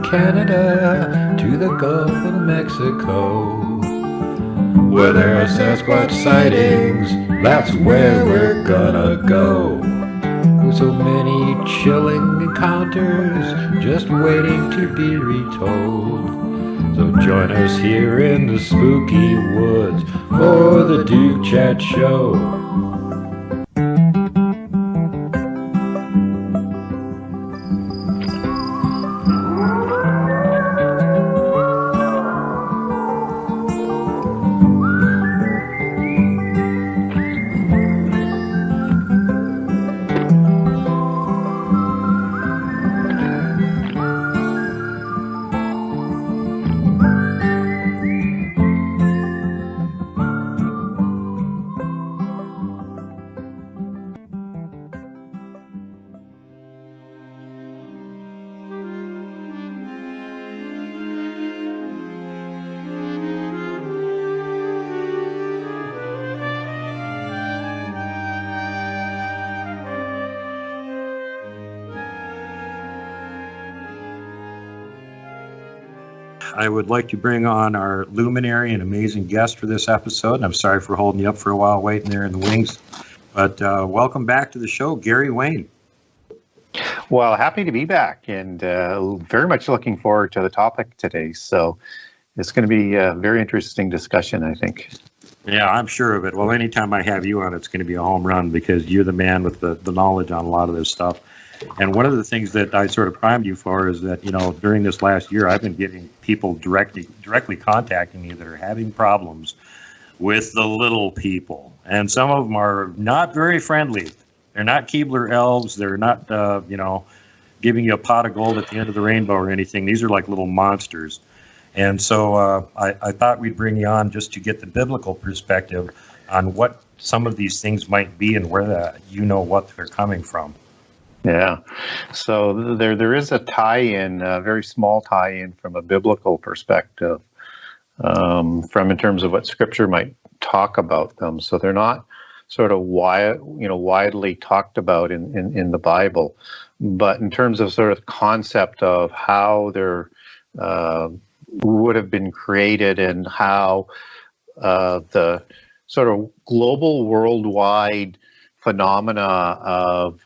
Canada to the Gulf of Mexico. Where there are Sasquatch sightings, that's where we're gonna go. With so many chilling encounters just waiting to be retold. So join us here in the spooky woods for the Duke Chat Show. I would like to bring on our luminary and amazing guest for this episode. And I'm sorry for holding you up for a while waiting there in the wings. But welcome back to the show, Gary Wayne. Well, happy to be back and very much looking forward to the topic today. So it's going to be a very interesting discussion, I think. Yeah, I'm sure of it. Well, anytime I have you on, it's going to be a home run because you're the man with the knowledge on a lot of this stuff. And one of the things that I sort of primed you for is that, you know, during this last year, I've been getting people directly contacting me that are having problems with the little people. And some of them are not very friendly. They're not Keebler elves. They're not, giving you a pot of gold at the end of the rainbow or anything. These are like little monsters. And so I thought we'd bring you on just to get the biblical perspective on what some of these things might be and where what they're coming from. Yeah, so there is a tie-in, a very small tie-in from a biblical perspective, in terms of what Scripture might talk about them. So they're not sort of widely talked about in the Bible, but in terms of sort of concept of how they're would have been created and how the sort of global worldwide phenomena of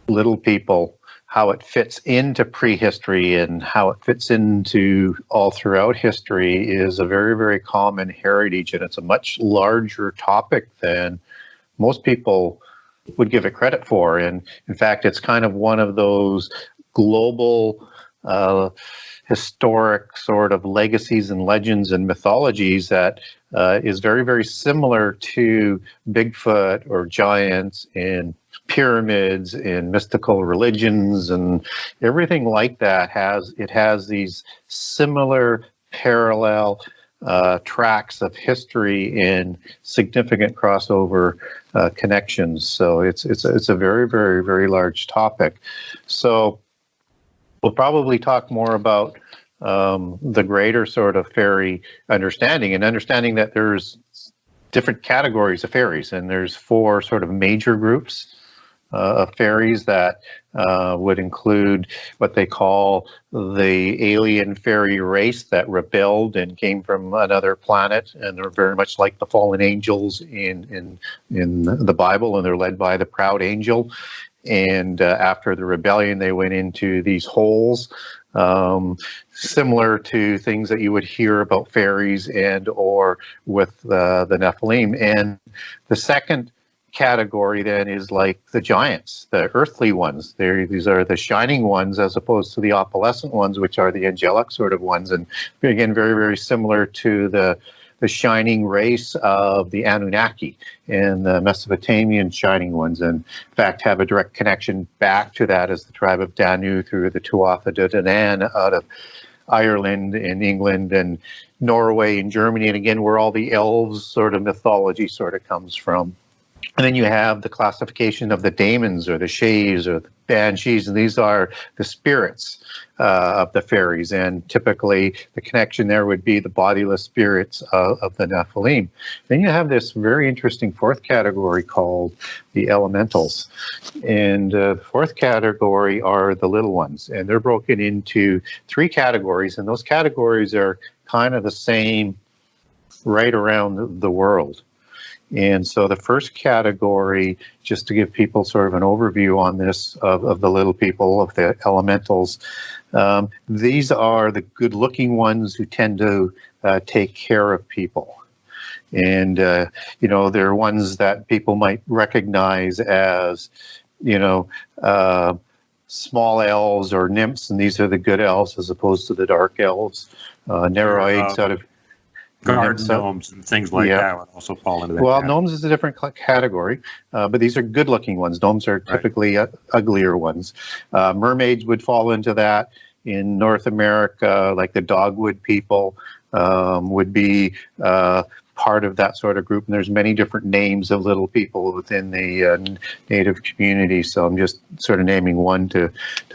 little people, how it fits into prehistory and how it fits into all throughout history is a very, very common heritage, and it's a much larger topic than most people would give it credit for. And in fact, it's kind of one of those global historic sort of legacies and legends and mythologies that is very, very similar to Bigfoot or giants and pyramids and mystical religions and everything like that. Has these similar parallel tracks of history and significant crossover connections. So it's a very, very, very large topic. So we'll probably talk more about the greater sort of fairy understanding that there's different categories of fairies, and there's 4 sort of major groups of fairies that would include what they call the alien fairy race that rebelled and came from another planet, and they're very much like the fallen angels in the Bible, and they're led by the proud angel. And after the rebellion, they went into these holes, similar to things that you would hear about fairies and or with the Nephilim. And the second category then is like the giants, the earthly ones. These are the shining ones as opposed to the opalescent ones, which are the angelic sort of ones. And again, very, very similar to the shining race of the Anunnaki and the Mesopotamian shining ones, and in fact have a direct connection back to that as the tribe of Danu through the Tuatha De Danann out of Ireland and England and Norway and Germany, and again where all the elves sort of mythology sort of comes from. And then you have the classification of the daemons or the shaves or the banshees, and these are the spirits of the fairies. And typically the connection there would be the bodiless spirits of the Nephilim. Then you have this very interesting fourth category called the elementals. And the fourth category are the little ones, and they're broken into three categories, and those categories are kind of the same right around the world. And so the first category, just to give people sort of an overview on this, of the little people, of the elementals, these are the good-looking ones who tend to take care of people. And, you know, they're ones that people might recognize as, you know, small elves or nymphs, and these are the good elves as opposed to the dark elves. Nereids out of... Garden gnomes and things like that would also fall into that. Well, gnomes is a different category, but these are good-looking ones. Gnomes are typically uglier ones. Mermaids would fall into that. In North America, like the dogwood people would be part of that sort of group. And there's many different names of little people within the native community. So I'm just sort of naming one to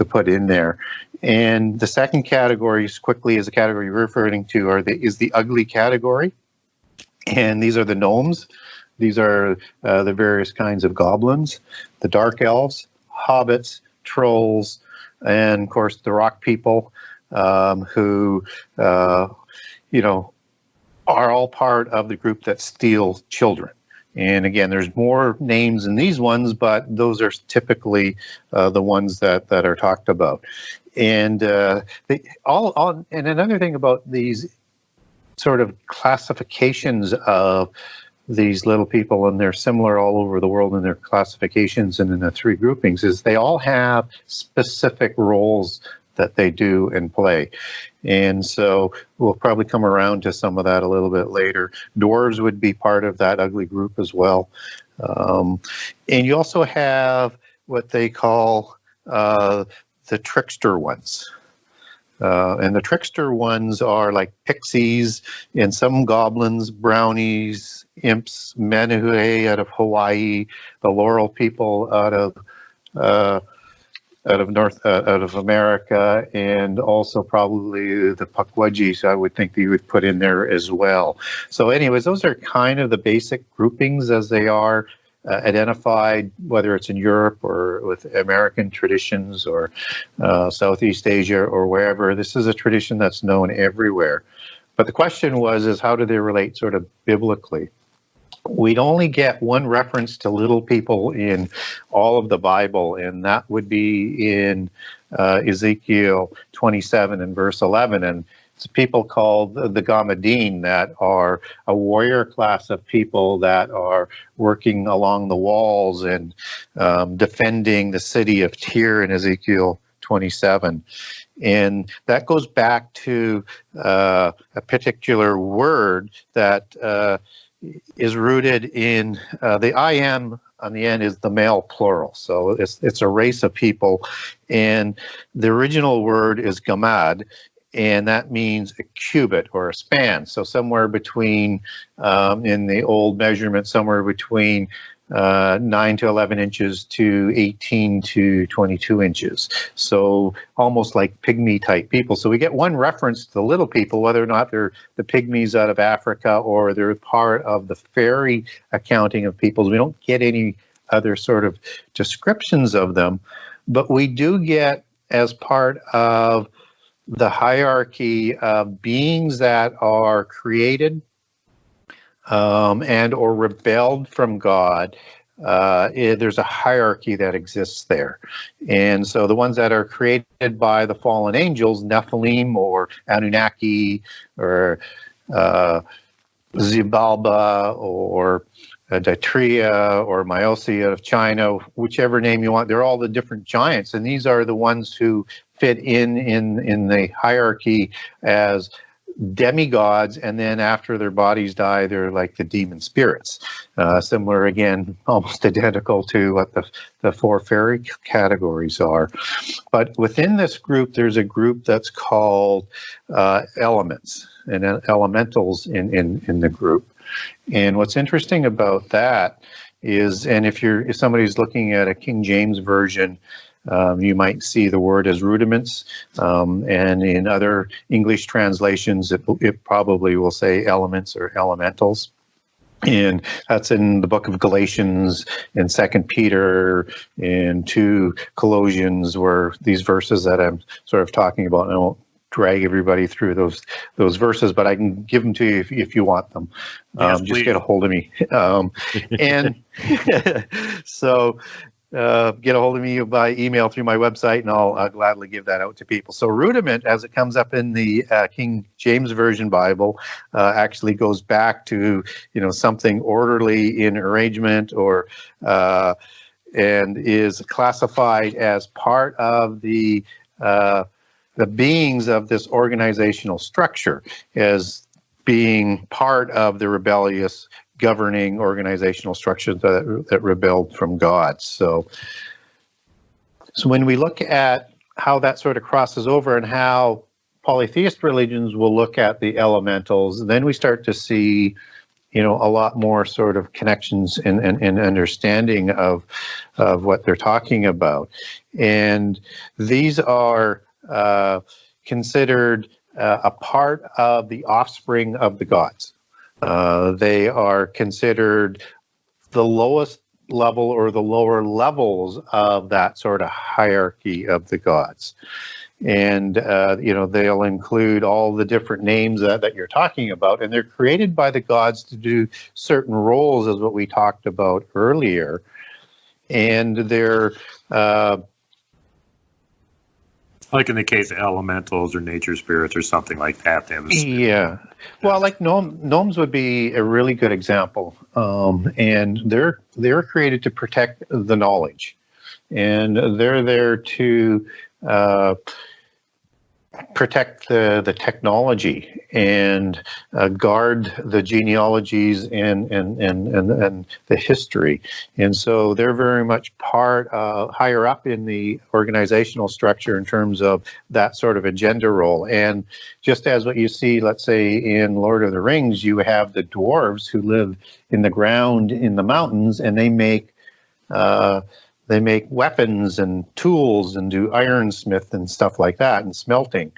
put in there. And the second category, quickly, is the category you're referring to, is the ugly category. And these are the gnomes. These are the various kinds of goblins, the dark elves, hobbits, trolls, and of course the rock people, who, you know, are all part of the group that steal children. And again, there's more names in these ones, but those are typically the ones that are talked about. And and another thing about these sort of classifications of these little people, and they're similar all over the world in their classifications and in the three groupings, is they all have specific roles that they do and play. And so we'll probably come around to some of that a little bit later. Dwarves would be part of that ugly group as well. And you also have what they call the trickster ones. And the trickster ones are like pixies and some goblins, brownies, imps, menehue out of Hawaii, the laurel people out of America, and also probably the Pukwudgies, I would think that you would put in there as well. So anyways, those are kind of the basic groupings as they are identified, whether it's in Europe or with American traditions or Southeast Asia or wherever. This is a tradition that's known everywhere. But the question is how do they relate sort of biblically? We'd only get one reference to little people in all of the Bible, and that would be in Ezekiel 27 and verse 11. And it's people called the Gamadin, that are a warrior class of people that are working along the walls and defending the city of Tyre in Ezekiel 27. And that goes back to a particular word that is rooted in the I am on the end is the male plural. So it's a race of people. And the original word is gamad, and that means a cubit or a span. So somewhere between, in the old measurement, somewhere between 9 to 11 inches to 18 to 22 inches. So almost like pygmy type people. So we get one reference to the little people, whether or not they're the pygmies out of Africa or they're part of the fairy accounting of peoples. We don't get any other sort of descriptions of them, but we do get, as part of the hierarchy of beings that are created and or rebelled from God, there's a hierarchy that exists there. And so the ones that are created by the fallen angels, Nephilim or Anunnaki or Xibalba or Daitria or Myosi out of China, whichever name you want, they're all the different giants. And these are the ones who fit in the hierarchy as demigods, and then after their bodies die, they're like the demon spirits. Similar, again, almost identical to what the four fairy categories are. But within this group, there's a group that's called elements and elementals in the group. And what's interesting about that is, and if somebody's looking at a King James version, you might see the word as rudiments, and in other English translations, it probably will say elements or elementals. And that's in the book of Galatians, in 2 Peter, in 2 Colossians, where these verses that I'm sort of talking about, and I won't drag everybody through those verses, but I can give them to you if you want them. Yes, just get a hold of me. And so get a hold of me by email through my website, and I'll gladly give that out to people. So rudiment, as it comes up in the King James Version Bible, actually goes back to something orderly in arrangement, or and is classified as part of the beings of this organizational structure, as being part of the rebellious governing organizational structures that rebelled from God. So when we look at how that sort of crosses over, and how polytheist religions will look at the elementals, then we start to see a lot more sort of connections and understanding of what they're talking about. And these are considered a part of the offspring of the gods. They are considered the lowest level or the lower levels of that sort of hierarchy of the gods. And, they'll include all the different names that you're talking about, and they're created by the gods to do certain roles, as what we talked about earlier. And they're like in the case of elementals or nature spirits or something like that. Yeah. Well, like gnomes would be a really good example. And they're created to protect the knowledge. And they're there to protect the technology and guard the genealogies and the history. And so they're very much part higher up in the organizational structure in terms of that sort of agenda role. And just as what you see, let's say in Lord of the Rings, you have the dwarves who live in the ground in the mountains, and they make weapons and tools and do ironsmith and stuff like that, and smelting.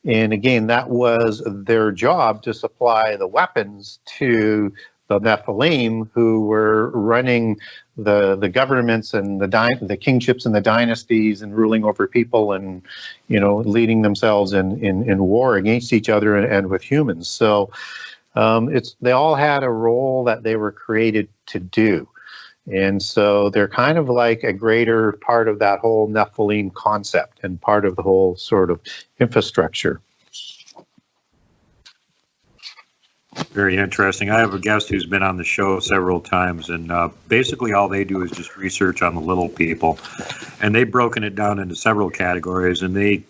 And again, that was their job, to supply the weapons to the Nephilim, who were running the governments and the kingships and the dynasties, and ruling over people, and leading themselves in war against each other and with humans. So they all had a role that they were created to do. And so they're kind of like a greater part of that whole Nephilim concept, and part of the whole sort of infrastructure. Very interesting. I have a guest who's been on the show several times, and basically all they do is just research on the little people. And they've broken it down into several categories, and they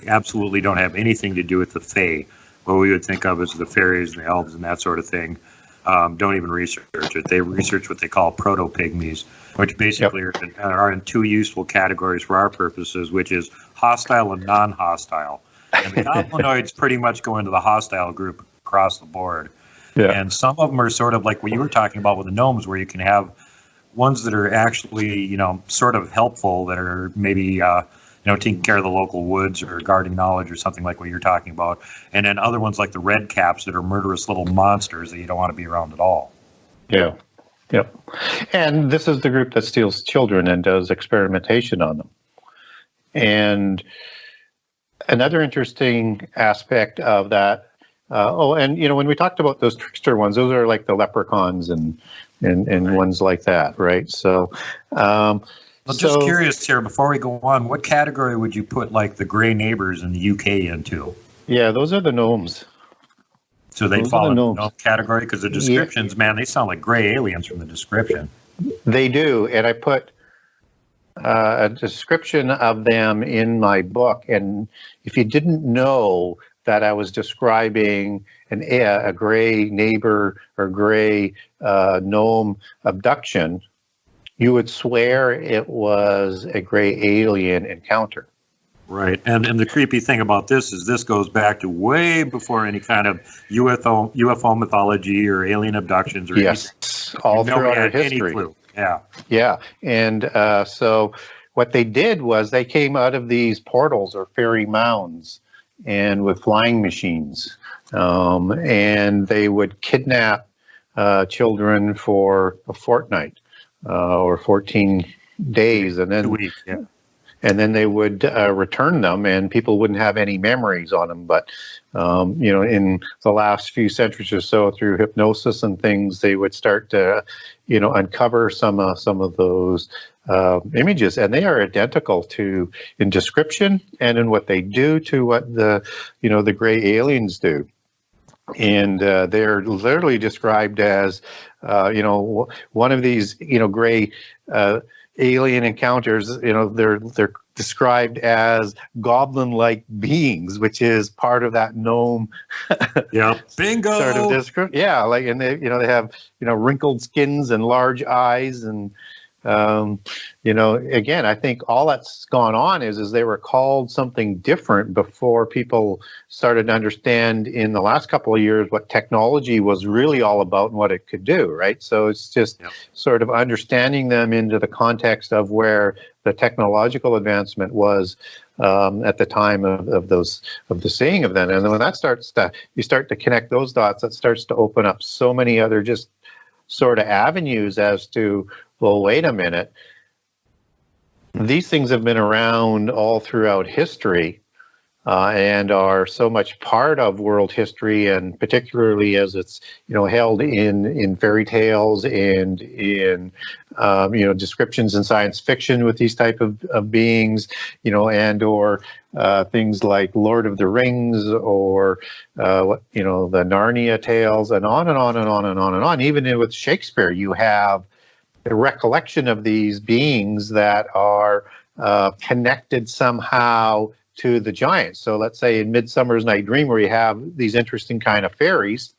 absolutely don't have anything to do with the Fae, what we would think of as the fairies and the elves and that sort of thing. Don't even research it. They research what they call proto-pygmies, which basically are in two useful categories for our purposes, which is hostile and non-hostile. And the goblinoids pretty much go into the hostile group across the board. Yeah. And some of them are sort of like what you were talking about with the gnomes, where you can have ones that are actually, sort of helpful, that are maybe taking care of the local woods or guarding knowledge or something like what you're talking about. And then other ones like the red caps that are murderous little monsters that you don't want to be around at all. Yeah. Yep. And this is the group that steals children and does experimentation on them. And another interesting aspect of that, when we talked about those trickster ones, those are like the leprechauns and right. Ones like that, right? So, well, just curious here, before we go on, what category would you put like the Grey Neighbors in the UK into? Yeah, those are the gnomes. So they fall in the gnome category? Because the descriptions, man, they sound like gray aliens from the description. They do, and I put a description of them in my book, and if you didn't know that I was describing a gray neighbor or gray gnome abduction, you would swear it was a gray alien encounter. Right. And the creepy thing about this is this goes back to way before any kind of UFO mythology or alien abductions or anything. all Nobody throughout our had any history. clue. Yeah. Yeah, and so what they did was they came out of these portals or fairy mounds, and with flying machines, and they would kidnap children for a fortnight or 14 days, and 2 then weeks. Yeah. they would return them, and people wouldn't have any memories on them. But in the last few centuries or so, through hypnosis and things, they would start to, uncover some of those images, and they are identical to in description and in what they do to what the gray aliens do. And they're literally described as, one of these, gray alien encounters. They're described as goblin-like beings, which is part of that gnome. Yeah. Bingo. Sort of description. Yeah, like, and they have wrinkled skins and large eyes, and again, I think all that's gone on is they were called something different before people started to understand in the last couple of years what technology was really all about and what it could do, right? So it's just sort of understanding them into the context of where the technological advancement was at the time of the seeing of them. And then when that you start to connect those dots, that starts to open up so many other just sort of avenues as to, well, wait a minute, these things have been around all throughout history and are so much part of world history, and particularly as it's held in fairy tales and in descriptions in science fiction with these type of beings, and or things like Lord of the Rings or the Narnia tales, and on and on and on and on and on. Even with Shakespeare, you have the recollection of these beings that are connected somehow to the giants. So let's say in Midsummer's Night Dream, where you have these interesting kind of fairies,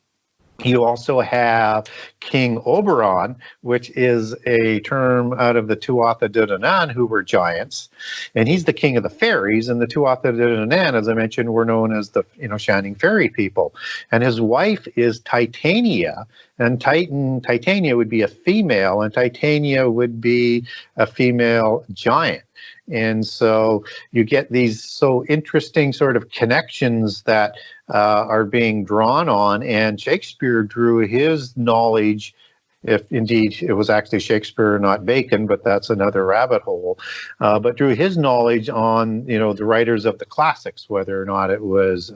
you also have King Oberon, which is a term out of the Tuatha De Danann, who were giants, and he's the king of the fairies. And the Tuatha De Danann, as I mentioned, were known as the Shining Fairy people. And his wife is Titania, and Titania would be a female, and Titania would be a female giant. And so you get these so interesting sort of connections that are being drawn on, and Shakespeare drew his knowledge, if indeed it was actually Shakespeare, not Bacon, but that's another rabbit hole, but drew his knowledge on, the writers of the classics, whether or not it was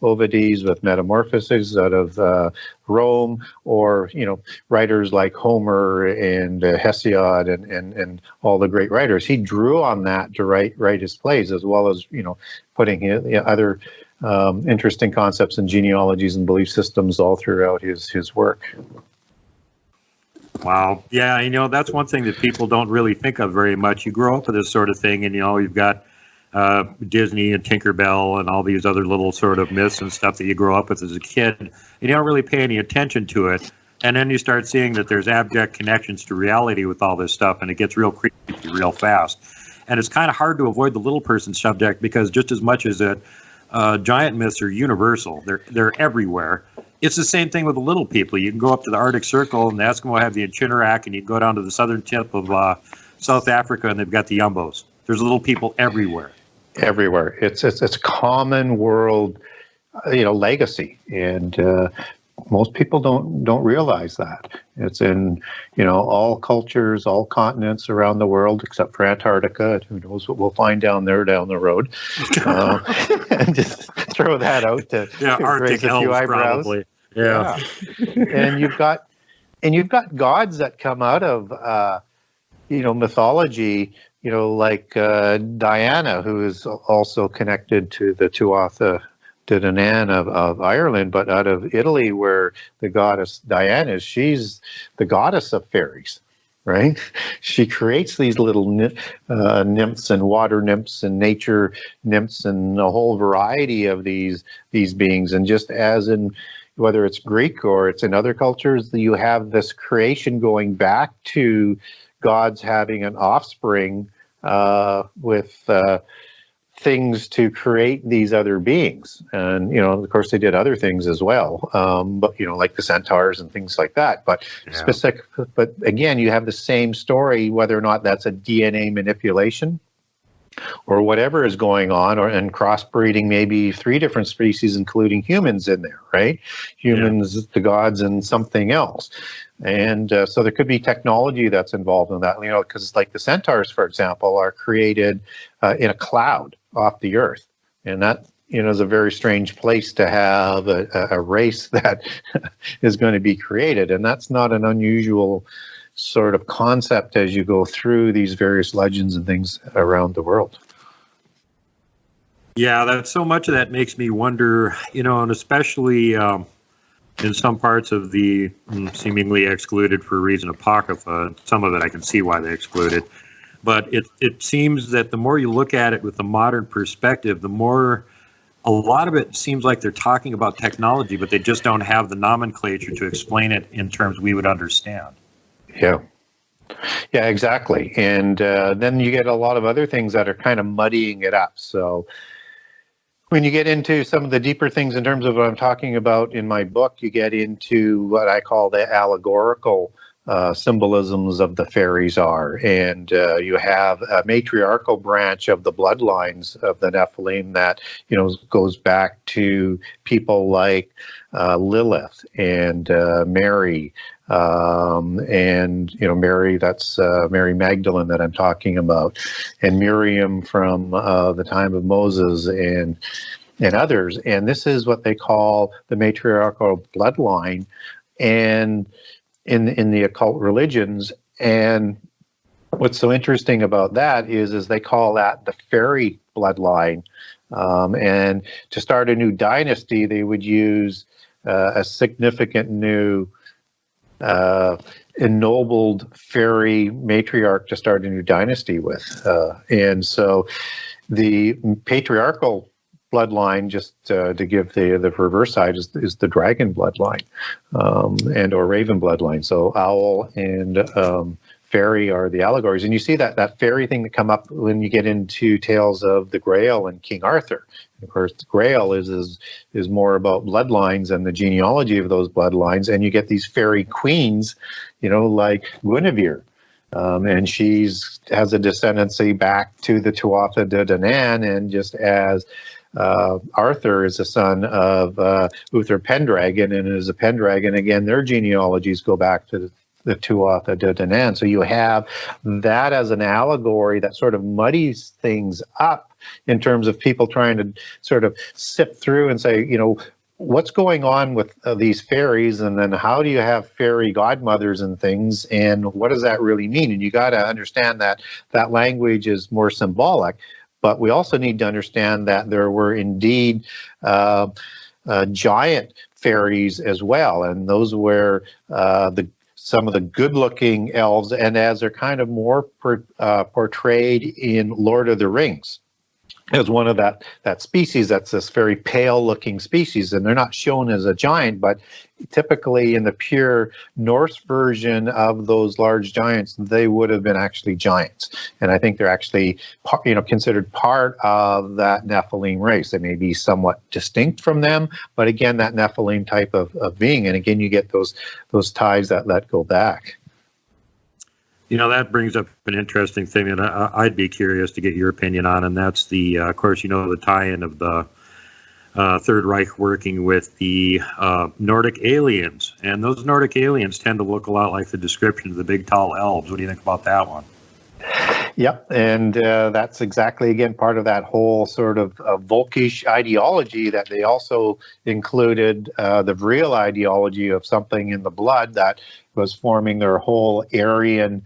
Ovides with Metamorphoses out of Rome, or, writers like Homer and Hesiod and all the great writers. He drew on that to write his plays, as well as, putting his, other interesting concepts and genealogies and belief systems all throughout his work. Wow. Yeah, that's one thing that people don't really think of very much. You grow up with this sort of thing, and, you've got Disney and Tinkerbell and all these other little sort of myths and stuff that you grow up with as a kid, and you don't really pay any attention to it. And then you start seeing that there's abject connections to reality with all this stuff, and it gets real creepy real fast. And it's kind of hard to avoid the little person subject, because just as much as that giant myths are universal, they're everywhere. It's the same thing with the little people. You can go up to the Arctic Circle, and the Eskimo have the Chinnerak, and you can go down to the southern tip of South Africa, and they've got the Yumbos. There's little people everywhere. Everywhere. It's common world, legacy, and most people don't realize that. It's in all cultures, all continents around the world, except for Antarctica. Who knows what we'll find down there down the road? And just throw that out to raise a few eyebrows. Probably. Yeah. And you've got gods that come out of mythology. Like Diana, who is also connected to the Tuatha De Danann of Ireland, but out of Italy, where the goddess Diana is. She's the goddess of fairies, right? She creates these little nymphs and water nymphs and nature nymphs and a whole variety of these beings. And just as in whether it's Greek or it's in other cultures, you have this creation going back to gods having an offspring with things to create these other beings. And, of course, they did other things as well, but, like the centaurs and things like that. But but again, you have the same story, whether or not that's a DNA manipulation or whatever is going on, and crossbreeding maybe 3 different species, including humans in there, right? Humans, the gods, and something else. And so there could be technology that's involved in that, because like the centaurs, for example, are created in a cloud off the earth. And that, is a very strange place to have a race that is going to be created. And that's not an unusual sort of concept as you go through these various legends and things around the world. Yeah, that's so much of that makes me wonder, and especially in some parts of the seemingly excluded for a reason apocrypha, some of it I can see why they excluded. But it seems that the more you look at it with a modern perspective, the more a lot of it seems like they're talking about technology, but they just don't have the nomenclature to explain it in terms we would understand. Yeah, exactly. And then you get a lot of other things that are kind of muddying it up. So when you get into some of the deeper things in terms of what I'm talking about in my book, you get into what I call the allegorical symbolisms of the fairies are. And you have a matriarchal branch of the bloodlines of the Nephilim that, goes back to people like Lilith and Mary. And Mary, that's Mary Magdalene that I'm talking about, and Miriam from the time of Moses, and others. And this is what they call the matriarchal bloodline, and in the occult religions. And what's so interesting about that is they call that the fairy bloodline. And to start a new dynasty, they would use a significant new ennobled fairy matriarch to start a new dynasty with. And so the patriarchal bloodline, just to give the reverse side, is the dragon bloodline, and or raven bloodline. So owl and fairy are the allegories. And you see that fairy thing that come up when you get into tales of the Grail and King Arthur. Of course, the Grail is more about bloodlines and the genealogy of those bloodlines, and you get these fairy queens, like Guinevere, and she's has a descendancy back to the Tuatha De Danann, and just as Arthur is a son of Uther Pendragon, and is a Pendragon, again, their genealogies go back to the Tuatha De Danann. So you have that as an allegory that sort of muddies things up in terms of people trying to sort of sift through and say, what's going on with these fairies, and then how do you have fairy godmothers and things, and what does that really mean? And you got to understand that language is more symbolic, but we also need to understand that there were indeed giant fairies as well, and those were some of the good-looking elves, and as they're kind of more portrayed in Lord of the Rings, as one of that species that's this very pale-looking species, and they're not shown as a giant, but typically in the pure Norse version of those large giants, they would have been actually giants. And I think they're actually, considered part of that Nephilim race. They may be somewhat distinct from them, but again, that Nephilim type of being. And again, you get those ties that go back. That brings up an interesting thing that I'd be curious to get your opinion on, and that's of course, the tie-in of the Third Reich working with the Nordic aliens. And those Nordic aliens tend to look a lot like the description of the big, tall elves. What do you think about that one? Yep, and that's exactly, again, part of that whole sort of Volkish ideology that they also included the Vril ideology of something in the blood that was forming their whole Aryan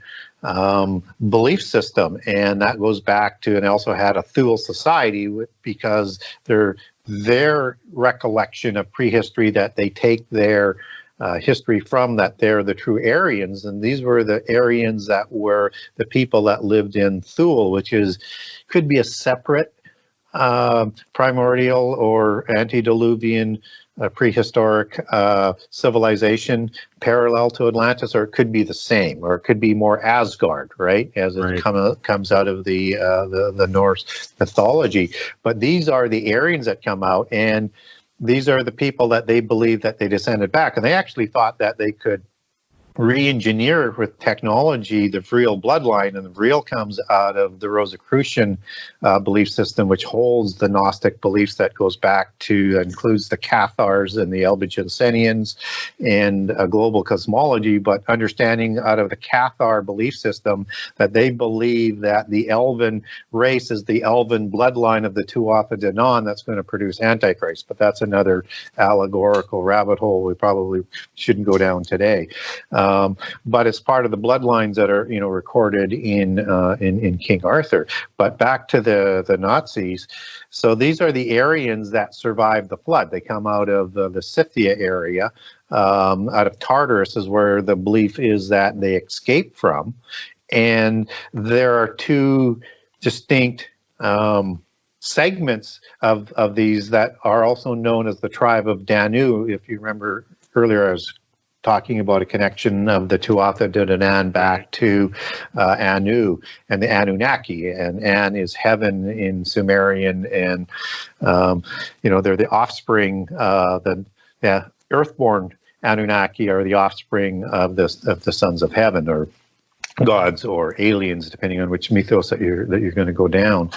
belief system. And that goes back to, and also had a Thule society because their recollection of prehistory, that they take their history from, that they're the true Aryans, and these were the Aryans that were the people that lived in Thule, which could be a separate primordial or antediluvian prehistoric civilization parallel to Atlantis, or it could be the same, or it could be more Asgard, right? As it comes out of the Norse mythology. But these are the Aryans that come out, and these are the people that they believe that they descended back, and they actually thought that they could re-engineer with technology the Vril bloodline, and the Vril comes out of the Rosicrucian belief system, which holds the Gnostic beliefs that goes back to, includes the Cathars and the Albigensians and a global cosmology, but understanding out of the Cathar belief system that they believe that the elven race is the elven bloodline of the Tuatha De Danann that's going to produce Antichrist. But that's another allegorical rabbit hole we probably shouldn't go down today. But it's part of the bloodlines that are, recorded in King Arthur. But back to the Nazis. So these are the Aryans that survived the flood. They come out of the Scythia area, out of Tartarus is where the belief is that they escaped from. And there are two distinct segments of these that are also known as the tribe of Danu. If you remember earlier, I was talking about a connection of the Tuatha De Danann back to Anu and the Anunnaki, and An is heaven in Sumerian, and they're the offspring. The earthborn Anunnaki are the offspring of the sons of heaven, or gods, or aliens, depending on which mythos that you're going to go down.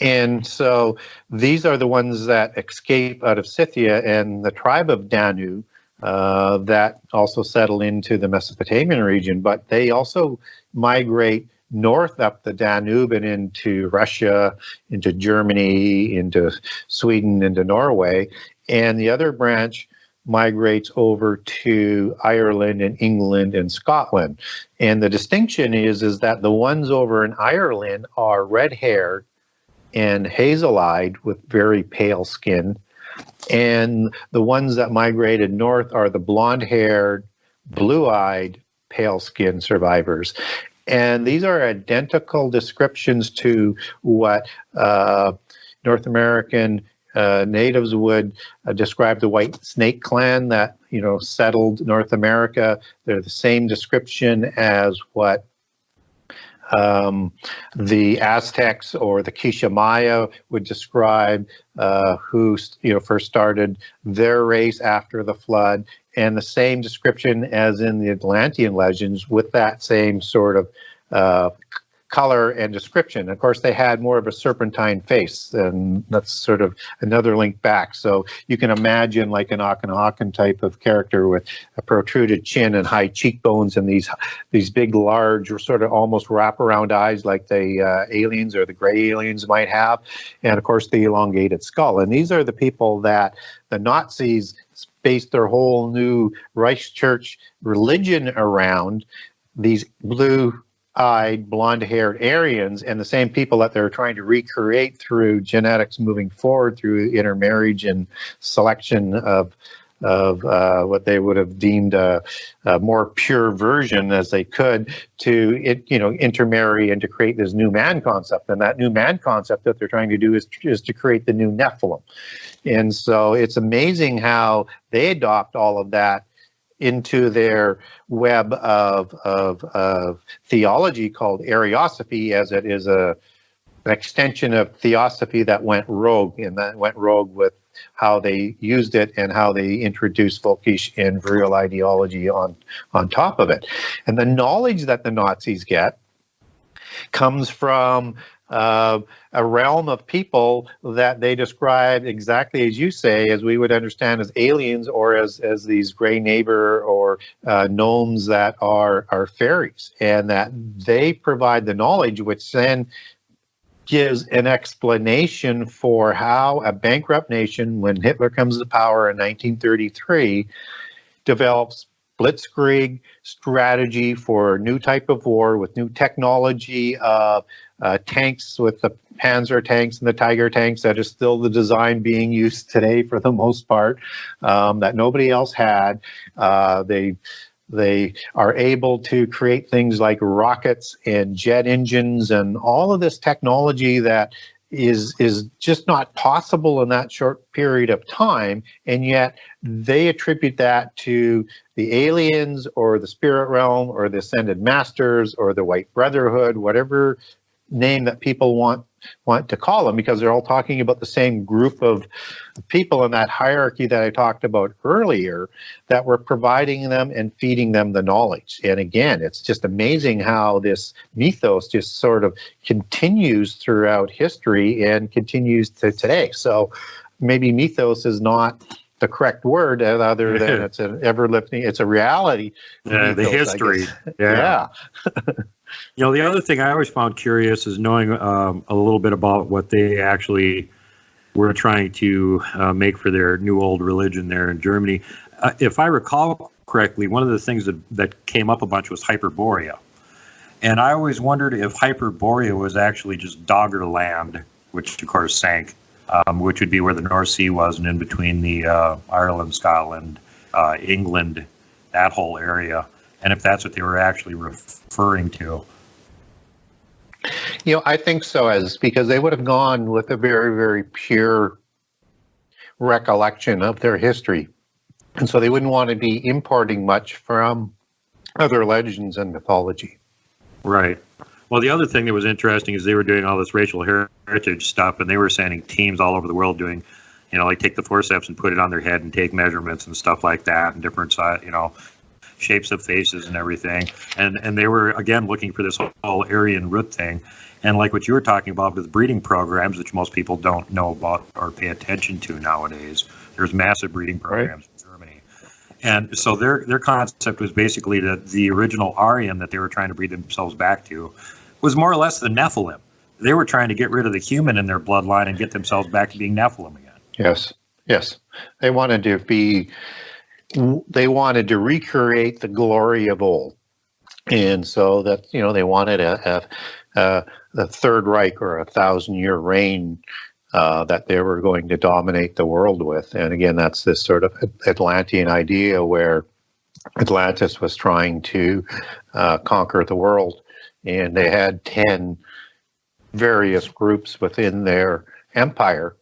And so these are the ones that escape out of Scythia, and the tribe of Danu that also settle into the Mesopotamian region, but they also migrate north up the Danube and into Russia, into Germany, into Sweden, into Norway. And the other branch migrates over to Ireland and England and Scotland. And the distinction is that the ones over in Ireland are red-haired and hazel-eyed with very pale skin. And the ones that migrated north are the blonde-haired, blue-eyed, pale-skinned survivors. And these are identical descriptions to what North American natives would describe the White Snake Clan that, settled North America. They're the same description as what the Aztecs or the Quiché Maya would describe, who first started their race after the flood, and the same description as in the Atlantean legends, with that same sort of color and description. Of course, they had more of a serpentine face, and that's sort of another link back. So you can imagine like an Akhenaten type of character with a protruded chin and high cheekbones and these big, large, or sort of almost wraparound eyes like the aliens or the gray aliens might have, and of course the elongated skull. And these are the people that the Nazis based their whole new Reich Church religion around, these blue-eyed, blonde-haired Aryans, and the same people that they're trying to recreate through genetics moving forward through intermarriage and selection of what they would have deemed a more pure version as they could to intermarry and to create this new man concept. And that new man concept that they're trying to do is to create the new Nephilim. And so it's amazing how they adopt all of that into their web of theology called Ariosophy, as it is an extension of theosophy that went rogue, and that went rogue with how they used it and how they introduced Volkisch and Vril ideology on top of it. And the knowledge that the Nazis get comes from a realm of people that they describe exactly as you say, as we would understand as aliens, or as these gray neighbor or gnomes that are fairies, and that they provide the knowledge which then gives an explanation for how a bankrupt nation, when Hitler comes to power in 1933, develops blitzkrieg strategy for a new type of war with new technology of tanks, with the Panzer tanks and the Tiger tanks that is still the design being used today for the most part, that nobody else had. They are able to create things like rockets and jet engines and all of this technology that is just not possible in that short period of time, and yet they attribute that to the aliens or the spirit realm or the ascended masters or the White Brotherhood, whatever name that people want to call them, because they're all talking about the same group of people in that hierarchy that I talked about earlier that were providing them and feeding them the knowledge. And again, it's just amazing how this mythos just sort of continues throughout history and continues to today. So maybe mythos is not the correct word, other than it's an ever-lifting, it's a reality. The history. Yeah. You know, the other thing I always found curious is knowing a little bit about what they actually were trying to make for their new old religion there in Germany. If I recall correctly, one of the things that came up a bunch was Hyperborea. And I always wondered if Hyperborea was actually just Doggerland, which of course sank, which would be where the North Sea was, and in between the Ireland, Scotland, England, that whole area. And if that's what they were actually referring to. You know, I think so, because they would have gone with a very, very pure recollection of their history. And so they wouldn't want to be importing much from other legends and mythology. Right. Well, the other thing that was interesting is they were doing all this racial heritage stuff, and they were sending teams all over the world doing, you know, like take the forceps and put it on their head and take measurements and stuff like that, and different size, you know, shapes of faces and everything, and they were again looking for this whole Aryan root thing, and like what you were talking about with breeding programs, which most people don't know about or pay attention to nowadays. There's massive breeding programs in Germany, and so their concept was basically that the original Aryan that they were trying to breed themselves back to was more or less the Nephilim. They were trying to get rid of the human in their bloodline and get themselves back to being Nephilim again. Yes, they wanted to recreate the glory of old. And so that, you know, they wanted a Third Reich or 1,000-year reign that they were going to dominate the world with. And again, that's this sort of Atlantean idea where Atlantis was trying to conquer the world. And they had 10 various groups within their empire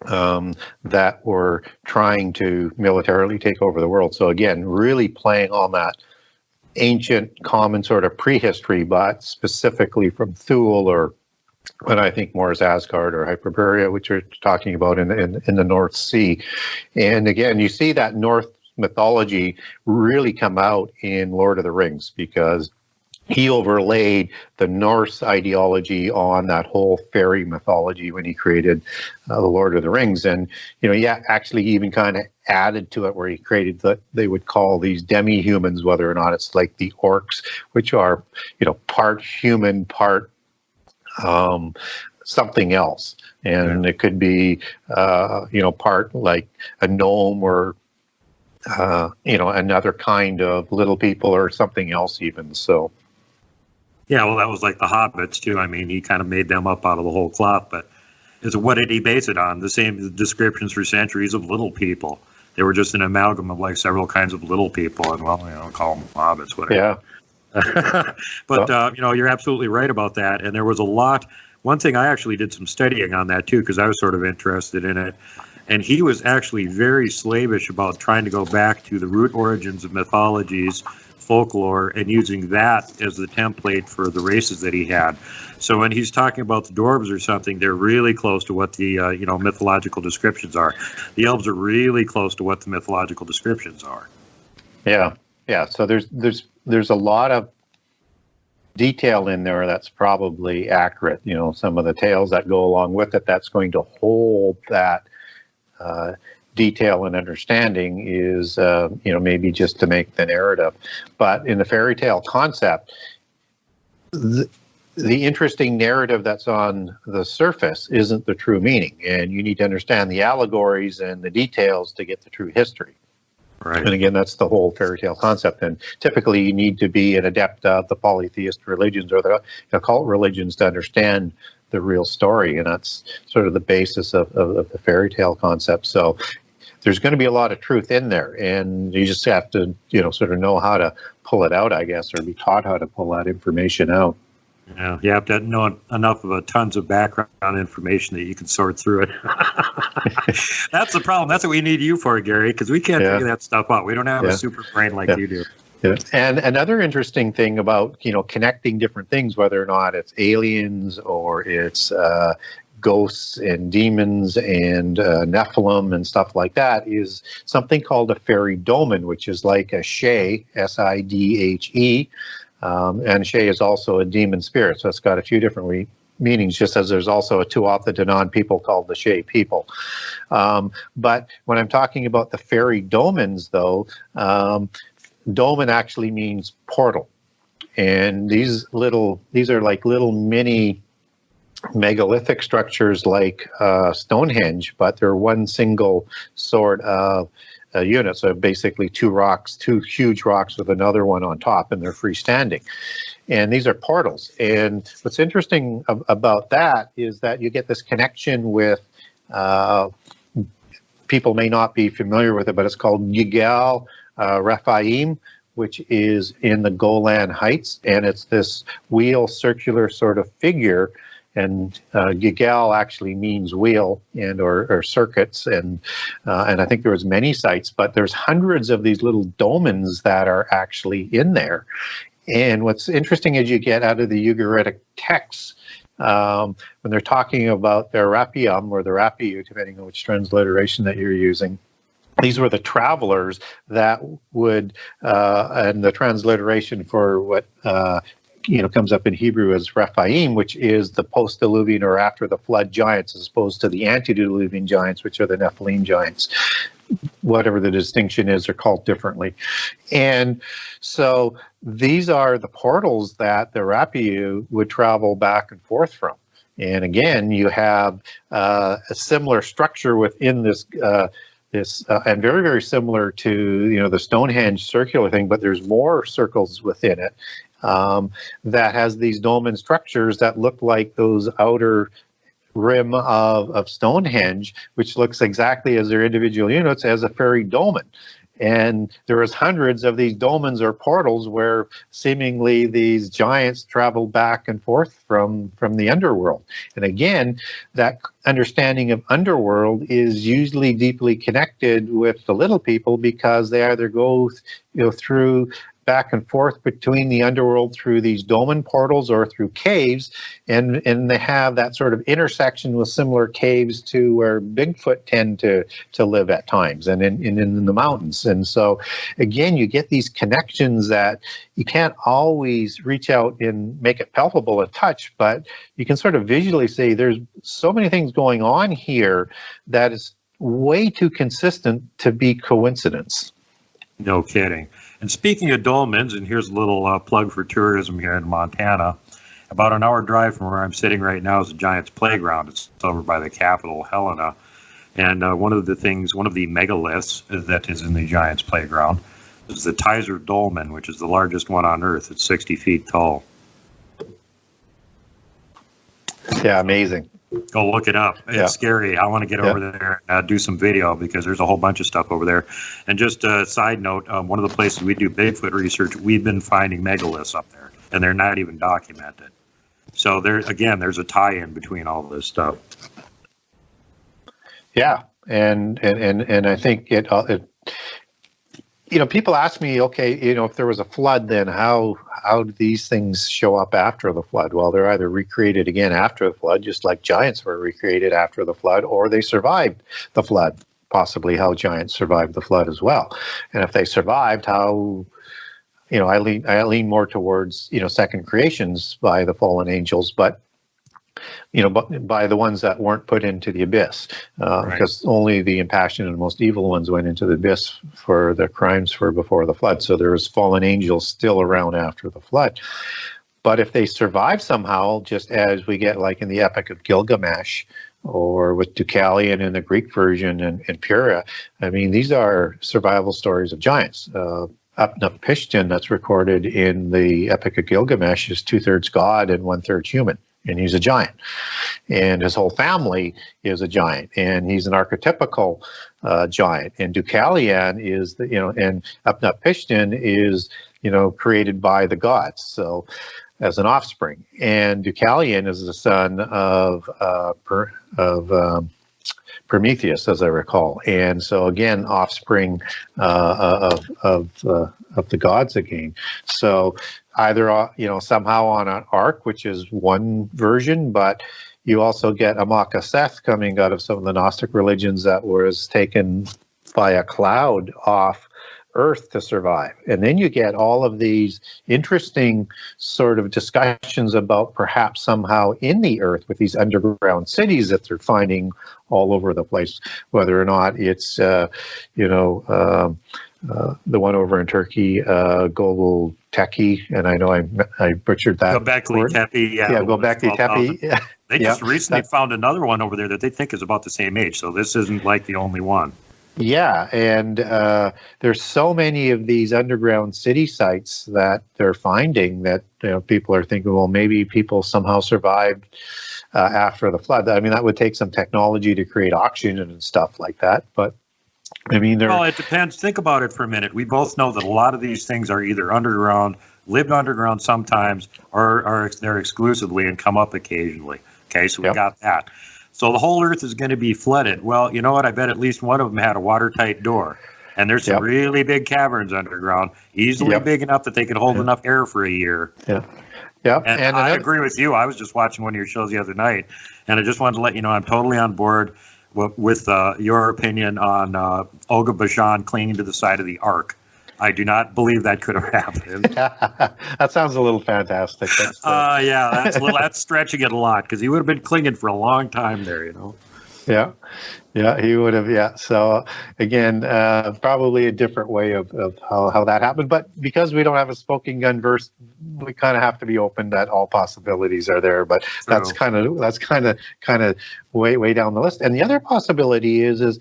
that were trying to militarily take over the world. So again, really playing on that ancient common sort of prehistory, but specifically from Thule, or what I think more is Asgard or Hyperborea, which we're talking about in the North Sea. And again, you see that North mythology really come out in Lord of the Rings, because he overlaid the Norse ideology on that whole fairy mythology when he created the Lord of the Rings. And, you know, actually even kind of added to it where he created that they would call these demi-humans, whether or not it's like the orcs, which are, you know, part human, part something else. And it could be, you know, part like a gnome or, you know, another kind of little people or something else even. So. Yeah, well, that was like the Hobbits, too. I mean, he kind of made them up out of the whole cloth, but what did he base it on? The same descriptions for centuries of little people. They were just an amalgam of like several kinds of little people, and well, you know, call them Hobbits, whatever. Yeah. But, you know, you're absolutely right about that. And there was a lot. One thing, I actually did some studying on that, too, because I was sort of interested in it. And he was actually very slavish about trying to go back to the root origins of mythologies, folklore, and using that as the template for the races that he had. So when he's talking about the dwarves or something, they're really close to what the you know, mythological descriptions are. The elves are really close to what the mythological descriptions are. Yeah. So there's a lot of detail in there that's probably accurate. You know, some of the tales that go along with it, that's going to hold that detail and understanding is, you know, maybe just to make the narrative. But in the fairy tale concept, the interesting narrative that's on the surface isn't the true meaning. And you need to understand the allegories and the details to get the true history. Right. And again, that's the whole fairy tale concept. And typically you need to be an adept of the polytheist religions or the occult religions to understand the real story. And that's sort of the basis of the fairy tale concept. So there's going to be a lot of truth in there, and you just have to, you know, sort of know how to pull it out, I guess, or be taught how to pull that information out. Yeah, you have to know enough of tons of background information that you can sort through it. That's the problem. That's what we need you for, Gary, because we can't figure that stuff out. We don't have a super brain like you do. Yeah. And another interesting thing about, connecting different things, whether or not it's aliens or it's ghosts and demons and Nephilim and stuff like that, is something called a fairy domain, which is like a Shay, S-I-D-H-E. And Shay is also a demon spirit, so it's got a few different meanings, just as there's also a Tuatha De Danann people called the Shay people. But when I'm talking about the fairy domens, though, domen actually means portal. And these are like little mini megalithic structures like Stonehenge, but they're one single sort of unit. So basically two huge rocks with another one on top, and they're freestanding. And these are portals. And what's interesting about that is that you get this connection with, people may not be familiar with it, but it's called Yigal Rephaim, which is in the Golan Heights. And it's this wheel circular sort of figure. And Yigal actually means wheel and or circuits, and I think there was many sites, but there's hundreds of these little domens that are actually in there. And what's interesting is you get out of the Ugaritic texts, when they're talking about the Rapium or the Rapiu, depending on which transliteration that you're using, these were the travelers that would, and the transliteration for what comes up in Hebrew as Rephaim, which is the post-Diluvian or after the flood giants, as opposed to the antediluvian giants, which are the Nephilim giants. Whatever the distinction is, they're called differently. And so these are the portals that the Rapiu would travel back and forth from. And again, you have a similar structure within this and very, very similar to the Stonehenge circular thing, but there's more circles within it. That has these dolmen structures that look like those outer rim of Stonehenge, which looks exactly as their individual units as a fairy dolmen. And there is hundreds of these dolmens or portals where seemingly these giants travel back and forth from the underworld. And again, that understanding of underworld is usually deeply connected with the little people, because they either go through back and forth between the underworld through these dolmen portals or through caves, and they have that sort of intersection with similar caves to where Bigfoot tend to live at times, and in the mountains. And so again, you get these connections that you can't always reach out and make it palpable and touch, but you can sort of visually say there's so many things going on here that is way too consistent to be coincidence. No kidding. And speaking of dolmens, and here's a little plug for tourism here in Montana. About an hour drive from where I'm sitting right now is the Giants Playground. It's over by the capital, Helena. And one of the megaliths that is in the Giants Playground is the Tyser Dolmen, which is the largest one on Earth. It's 60 feet tall. Yeah, amazing. Go look it up. It's scary. I want to get over there and do some video, because there's a whole bunch of stuff over there. And just a side note, one of the places we do Bigfoot research, we've been finding megaliths up there, and they're not even documented. So there's a tie-in between all this stuff. Yeah, and I think it people ask me, okay, if there was a flood, then how do these things show up after the flood? Well, they're either recreated again after the flood, just like giants were recreated after the flood, or they survived the flood, possibly how giants survived the flood as well. And if they survived, how, I lean more towards, second creations by the fallen angels, but by the ones that weren't put into the abyss, because only the impassioned and most evil ones went into the abyss for the crimes for before the flood. So there was fallen angels still around after the flood. But if they survive somehow, just as we get like in the Epic of Gilgamesh, or with Deucalion in the Greek version and Pura, I mean, these are survival stories of giants. Utnapishtim, that's recorded in the Epic of Gilgamesh, is 2/3 god and 1/3 human. And he's a giant, and his whole family is a giant, and he's an archetypical giant. And Deucalion is and Utnapishtim is created by the gods. So as an offspring. And Deucalion is the son of Prometheus, as I recall, and so again, offspring of the gods again. So either somehow on an ark, which is one version, but you also get Amakaseth coming out of some of the Gnostic religions that was taken by a cloud off Earth to survive. And then you get all of these interesting sort of discussions about perhaps somehow in the Earth with these underground cities that they're finding all over the place, whether or not it's, the one over in Turkey, Global Tepe, and I know I butchered that. Göbekli Tepe, yeah. Göbekli Tepe. Yeah. They just recently found another one over there that they think is about the same age, so this isn't like the only one. Yeah, and there's so many of these underground city sites that they're finding that people are thinking, well, maybe people somehow survived after the flood. I mean, that would take some technology to create oxygen and stuff like that, but I mean, well, it depends. Think about it for a minute. We both know that a lot of these things are either underground, lived underground sometimes, or they're exclusively and come up occasionally. Okay, so we got that. So the whole Earth is going to be flooded. Well, you know what? I bet at least one of them had a watertight door. And there's some really big caverns underground, easily big enough that they could hold enough air for a year. Yeah. And I agree with you. I was just watching one of your shows the other night, and I just wanted to let you know I'm totally on board with your opinion on Olga Bashan clinging to the side of the Ark. I do not believe that could have happened. That sounds a little fantastic. Yeah, that's stretching it a lot, because he would have been clinging for a long time there, Yeah, he would have. Yeah, so again, probably a different way of how that happened. But because we don't have a smoking gun verse, we kind of have to be open that all possibilities are there. But that's kind of way down the list. And the other possibility is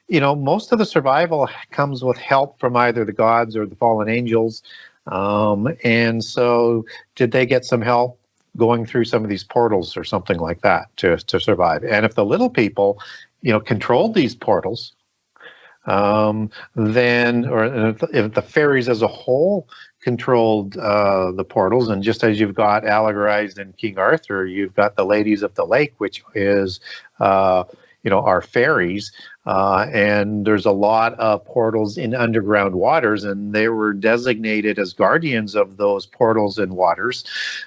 most of the survival comes with help from either the gods or the fallen angels. And so did they get some help going through some of these portals or something like that to survive? And if the little people, controlled these portals, then, or if the fairies as a whole controlled the portals, and just as you've got allegorized in King Arthur, you've got the ladies of the lake, which is are fairies, and there's a lot of portals in underground waters, and they were designated as guardians of those portals and waters.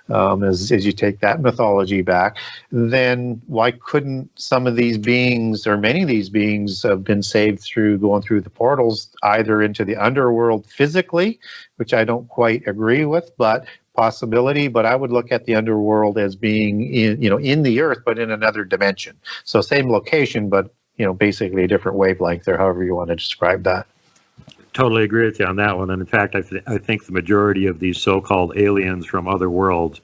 As you take that mythology back, then why couldn't some of these beings, or many of these beings, have been saved through going through the portals, either into the underworld physically, which I don't quite agree with, but possibility, but I would look at the underworld as being in the earth, but in another dimension. So same location, but basically a different wavelength, or however you want to describe that. Totally agree with you on that one. And in fact, I think the majority of these so-called aliens from other worlds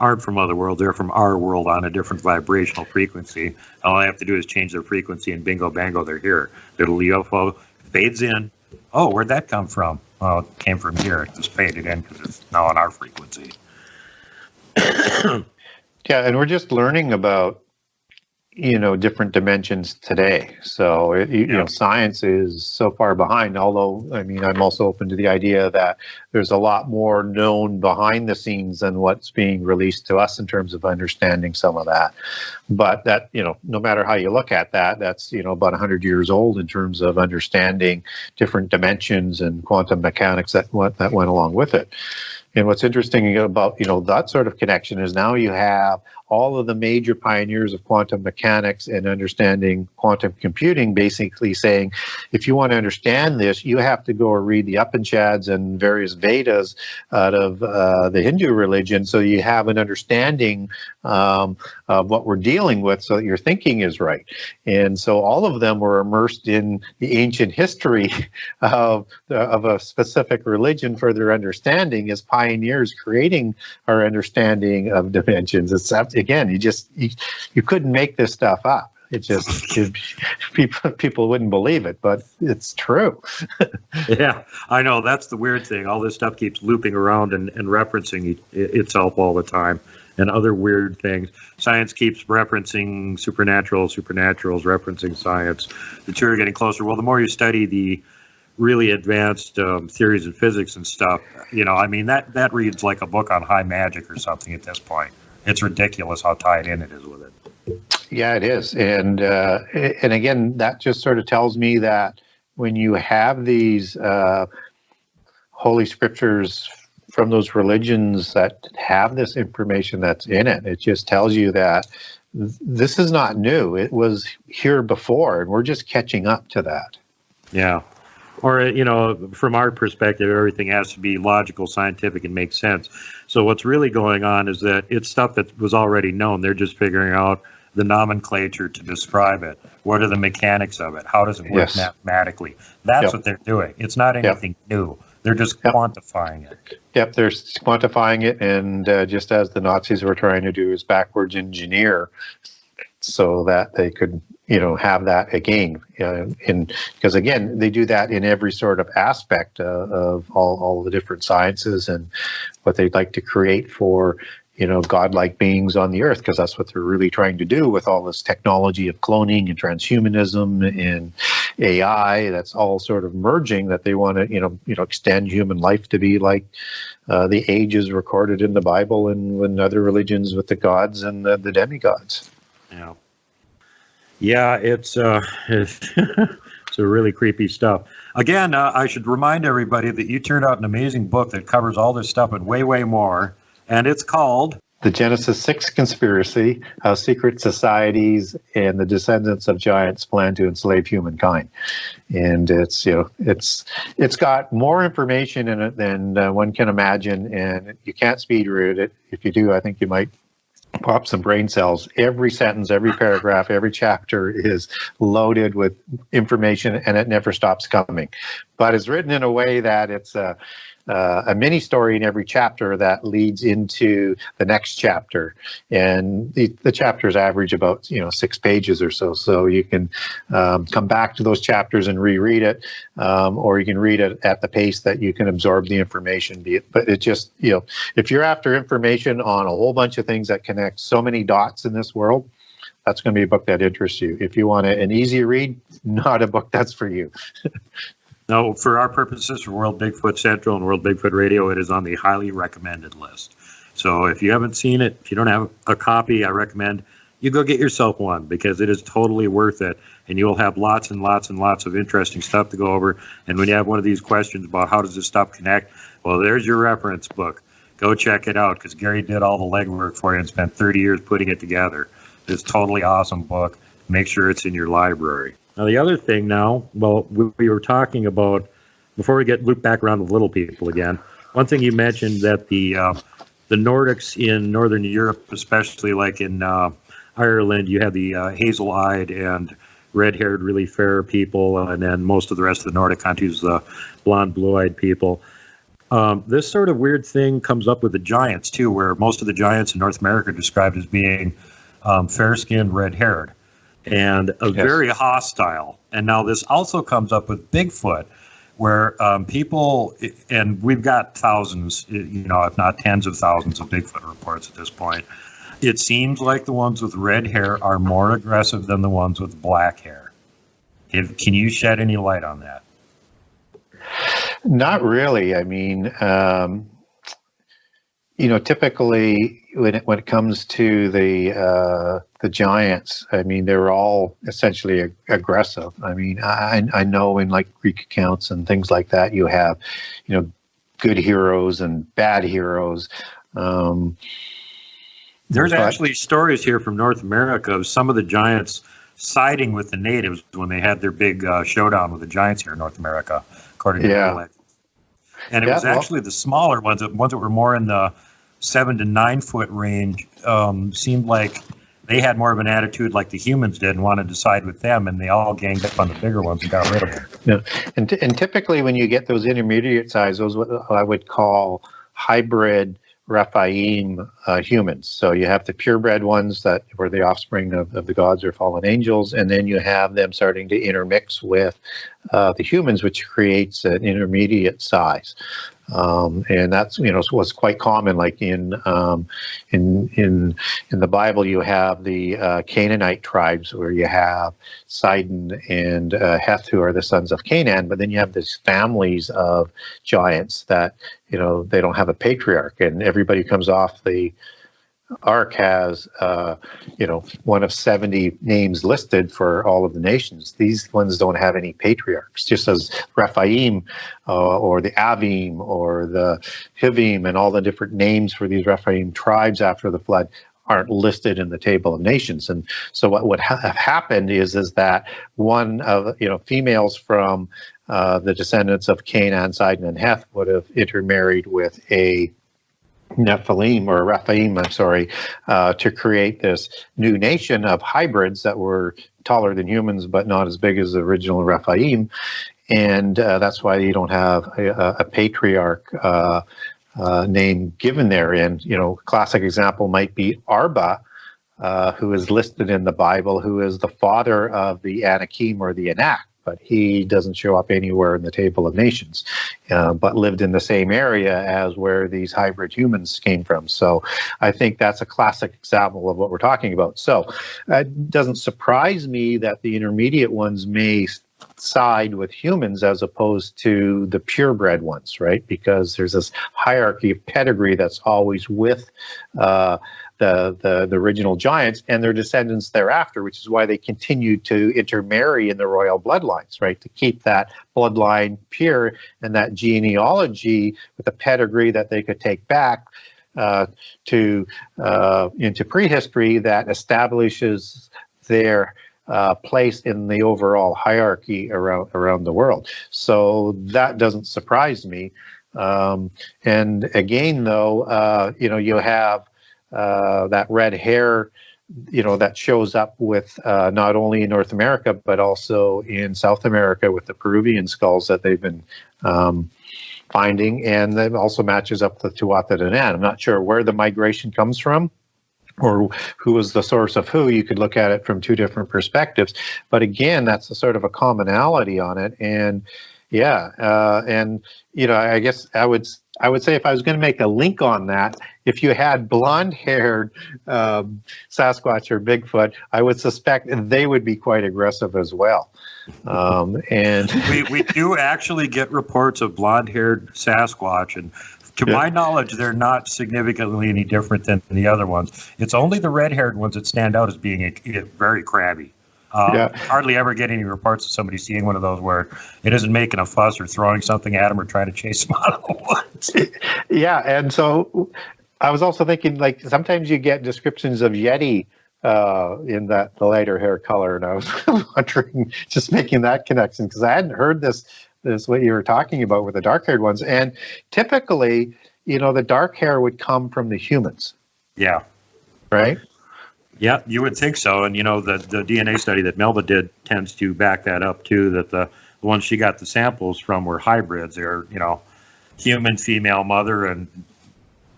aren't from other worlds. They're from our world on a different vibrational frequency. All I have to do is change their frequency, and bingo bango, they're here. Little UFO fades in. Oh, where'd that come from? Well, it came from here. It just faded in because it's now on our frequency. Yeah, and we're just learning about different dimensions today. So science is so far behind. Although I'm also open to the idea that there's a lot more known behind the scenes than what's being released to us in terms of understanding some of that. But that no matter how you look at that, that's about 100 years old in terms of understanding different dimensions and quantum mechanics that went along with it. And what's interesting about that sort of connection is now you have all of the major pioneers of quantum mechanics and understanding quantum computing basically saying, if you want to understand this, you have to go read the Upanishads and various Vedas out of the Hindu religion, so you have an understanding of what we're dealing with, so that your thinking is right. And so all of them were immersed in the ancient history of a specific religion for their understanding as pioneers creating our understanding of dimensions. It's again, you couldn't make this stuff up. It just people wouldn't believe it, but it's true. Yeah, I know. That's the weird thing. All this stuff keeps looping around and referencing itself all the time, and other weird things. Science keeps referencing supernaturals referencing science. The two are getting closer. Well, the more you study the really advanced theories in physics and stuff. I mean, that reads like a book on high magic or something at this point. It's ridiculous how tied in it is with it. Yeah, it is. And again, that just sort of tells me that when you have these holy scriptures from those religions that have this information that's in it, it just tells you that this is not new. It was here before, and we're just catching up to that. Yeah. Or, from our perspective, everything has to be logical, scientific, and make sense. So what's really going on is that it's stuff that was already known. They're just figuring out the nomenclature to describe it. What are the mechanics of it? How does it work mathematically? That's what they're doing. It's not anything new. They're just quantifying it. Yep, they're quantifying it, and just as the Nazis were trying to do is backwards engineer so that they could have that again. Because again, they do that in every sort of aspect of all the different sciences and what they'd like to create for godlike beings on the earth, because that's what they're really trying to do with all this technology of cloning and transhumanism and AI. That's all sort of merging, that they want to extend human life to be like the ages recorded in the Bible and in other religions with the gods and the demigods. Yeah, it's it's a really creepy stuff. Again, I should remind everybody that you turned out an amazing book that covers all this stuff and way, way more. And it's called The Genesis 6 Conspiracy: How Secret Societies and the Descendants of Giants Plan to Enslave Humankind. And it's got more information in it than one can imagine, and you can't speed read it. If you do, I think you might pop some brain cells. Every sentence, every paragraph, every chapter is loaded with information, and it never stops coming. But it's written in a way that it's a mini story in every chapter that leads into the next chapter, and the chapters average about 6 pages or so. So you can come back to those chapters and reread it, or you can read it at the pace that you can absorb the information. But it just if you're after information on a whole bunch of things that connect so many dots in this world, that's going to be a book that interests you. If you want an easy read, not a book that's for you. No, for our purposes, for World Bigfoot Central and World Bigfoot Radio, it is on the highly recommended list. So if you haven't seen it, if you don't have a copy, I recommend you go get yourself one, because it is totally worth it. And you'll have lots and lots and lots of interesting stuff to go over. And when you have one of these questions about how does this stuff connect, well, there's your reference book. Go check it out, because Gary did all the legwork for you and spent 30 years putting it together. It's a totally awesome book. Make sure it's in your library. Now, the other thing we were talking about, before we loop back around to little people again, one thing you mentioned that the Nordics in Northern Europe, especially like in Ireland, you have the hazel-eyed and red-haired, really fair people, and then most of the rest of the Nordic countries, the blonde, blue-eyed people. This sort of weird thing comes up with the giants, too, where most of the giants in North America are described as being fair-skinned, red-haired, and very hostile. And now this also comes up with Bigfoot, where people, and we've got thousands, if not tens of thousands of Bigfoot reports at this point. It seems like the ones with red hair are more aggressive than the ones with black hair. Can you shed any light on that? Not really. I mean, typically when it comes to the giants, I mean, they're all essentially aggressive. I mean, I know in like Greek accounts and things like that, you have, good heroes and bad heroes. There's actually stories here from North America of some of the giants siding with the natives when they had their big showdown with the giants here in North America, according to the legend. And it was actually the smaller ones, the ones that were more in the 7 to 9 foot range, seemed like they had more of an attitude like the humans did and wanted to side with them, and they all ganged up on the bigger ones and got rid of them. Yeah, and typically when you get those intermediate size, those what I would call hybrid Rephaim humans. So you have the purebred ones that were the offspring of the gods or fallen angels, and then you have them starting to intermix with the humans, which creates an intermediate size. And that's, was quite common. Like in the Bible, you have the Canaanite tribes, where you have Sidon and Heth, who are the sons of Canaan, but then you have these families of giants that, they don't have a patriarch, and everybody comes off the Ark has, one of 70 names listed for all of the nations. These ones don't have any patriarchs, just as Rephaim or the Avim or the Hivim and all the different names for these Rephaim tribes after the flood aren't listed in the table of nations. And so what would have happened is that one of, females from the descendants of Canaan, Sidon, and Heth would have intermarried with a Nephilim or Rephaim, to create this new nation of hybrids that were taller than humans but not as big as the original Rephaim, and that's why you don't have a patriarch name given there. And classic example might be Arba, who is listed in the Bible, who is the father of the Anakim or the Anak, but he doesn't show up anywhere in the Table of Nations, but lived in the same area as where these hybrid humans came from. So I think that's a classic example of what we're talking about. So it doesn't surprise me that the intermediate ones may side with humans as opposed to the purebred ones, right? Because there's this hierarchy of pedigree that's always with the original giants and their descendants thereafter, which is why they continue to intermarry in the royal bloodlines, right? To keep that bloodline pure and that genealogy with a pedigree that they could take back into prehistory that establishes their place in the overall hierarchy around the world. So that doesn't surprise me. And again, though, you have that red hair, that shows up with not only in North America, but also in South America with the Peruvian skulls that they've been finding. And that also matches up with Tuatha De Danann. I'm not sure where the migration comes from or who was the source of who. You could look at it from two different perspectives. But again, that's a sort of a commonality on it. And I guess I would say, if I was going to make a link on that, if you had blonde-haired Sasquatch or Bigfoot, I would suspect they would be quite aggressive as well. And we do actually get reports of blonde-haired Sasquatch, and to my knowledge, they're not significantly any different than the other ones. It's only the red-haired ones that stand out as being very crabby. Hardly ever get any reports of somebody seeing one of those where it isn't making a fuss or throwing something at them or trying to chase them out of the woods. Yeah, and so I was also thinking, like, sometimes you get descriptions of Yeti in the lighter hair color, and I was wondering, just making that connection, because I hadn't heard this what you were talking about with the dark-haired ones. And typically, the dark hair would come from the humans. Yeah. Right? Yeah, you would think so. And, the DNA study that Melba did tends to back that up, too, that the ones she got the samples from were hybrids. They're, human, female mother, and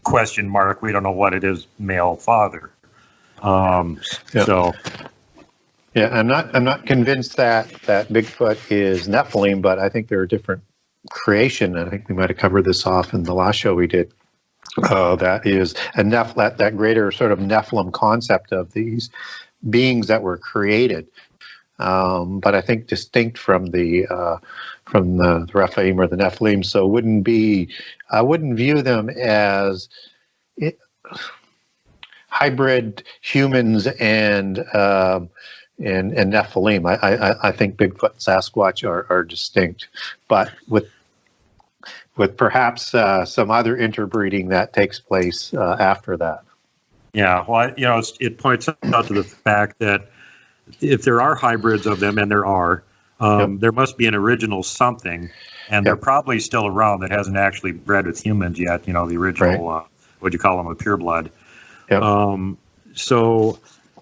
question mark, we don't know what it is, male father. So... Yeah, I'm not convinced that Bigfoot is Nephilim, but I think they're a different creation. I think we might have covered this off in the last show we did. That is that greater sort of Nephilim concept of these beings that were created, but I think distinct from the Rephaim or the Nephilim. So I wouldn't view them as hybrid humans and Nephilim. I think Bigfoot and Sasquatch are distinct, but with perhaps some other interbreeding that takes place after that. Yeah, well, it points out to the fact that if there are hybrids of them, and there are, there must be an original something, and they're probably still around that hasn't actually bred with humans yet. The original, what do you call them, a pureblood. Yep. So,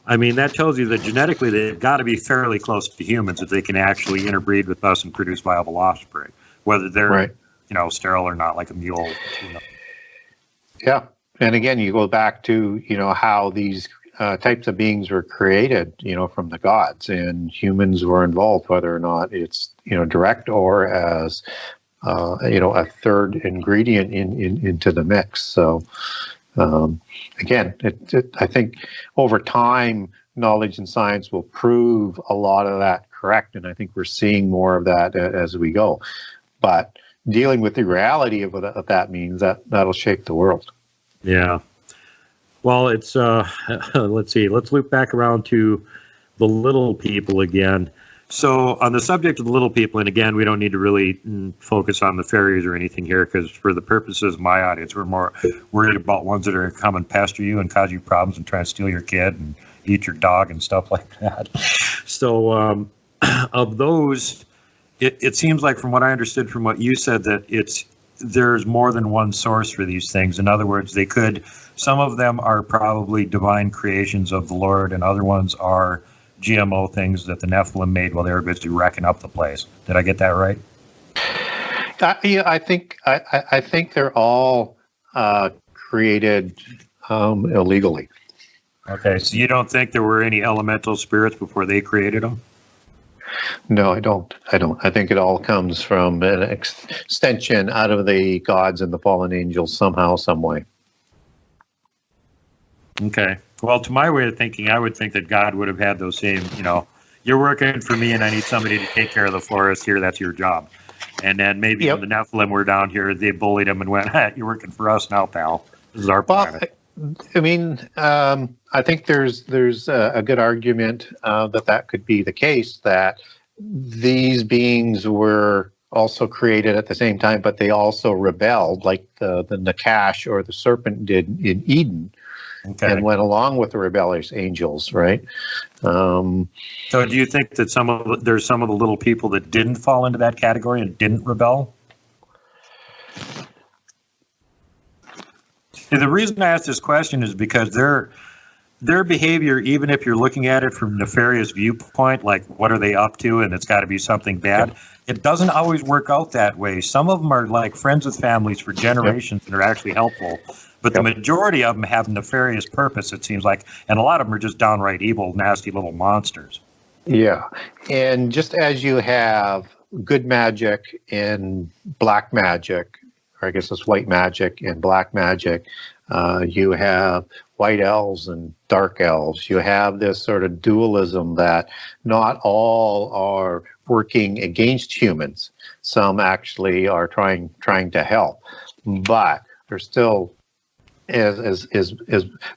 that tells you that genetically they've got to be fairly close to humans if they can actually interbreed with us and produce viable offspring, whether they're, sterile or not, like a mule. Yeah. And again, you go back to, how these types of beings were created, from the gods, and humans were involved, whether or not it's, direct or as a third ingredient into the mix. So again, I think over time, knowledge and science will prove a lot of that correct, and I think we're seeing more of that as we go. But dealing with the reality of what that means, that'll shake the world. Yeah. Well, it's let's see. Let's loop back around to the little people again. So on the subject of the little people, and again, we don't need to really focus on the fairies or anything here, because for the purposes of my audience, we're more worried about ones that are going to come and pester you and cause you problems and try and steal your kid and eat your dog and stuff like that. So of those, it seems like, from what I understood from what you said, that there's more than one source for these things. In other words, some of them are probably divine creations of the Lord, and other ones are GMO things that the Nephilim made while they were busy wrecking up the place. Did I get that right? Yeah, I think they're all created illegally. Okay, so you don't think there were any elemental spirits before they created them? No, I don't. I think it all comes from an extension out of the gods and the fallen angels somehow, some way. Okay. Well, to my way of thinking, I would think that God would have had those same, you're working for me and I need somebody to take care of the forest here. That's your job. And then maybe when the Nephilim were down here, they bullied him and went, hey, you're working for us now, pal. This is our planet. I mean, I think there's a good argument that could be the case, that these beings were also created at the same time, but they also rebelled, like the Nakash or the serpent did in Eden. Okay. And went along with the rebellious angels, right? So do you think that there's some of the little people that didn't fall into that category and didn't rebel? And the reason I ask this question is because their behavior, even if you're looking at it from a nefarious viewpoint, like what are they up to, and it's got to be something bad, it doesn't always work out that way. Some of them are like friends with families for generations and are actually helpful. But the majority of them have nefarious purpose, it seems like, and a lot of them are just downright evil, nasty little monsters. Yeah, and just as you have good magic and black magic, or I guess it's white magic and black magic, you have white elves and dark elves. You have this sort of dualism that not all are working against humans. Some actually are trying to help, but they're still, as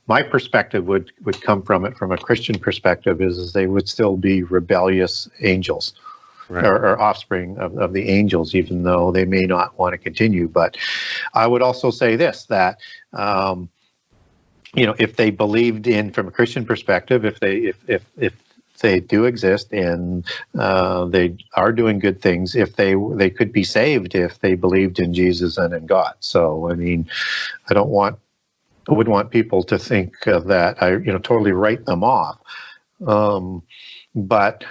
my perspective would come from it, from a Christian perspective, is they would still be rebellious angels. Right. Or offspring of the angels, even though they may not want to continue. But I would also say this, that if they believed in, from a Christian perspective, if they do exist and they are doing good things, if they could be saved if they believed in Jesus and in God. So I mean, I would want people to think that I totally write them off, but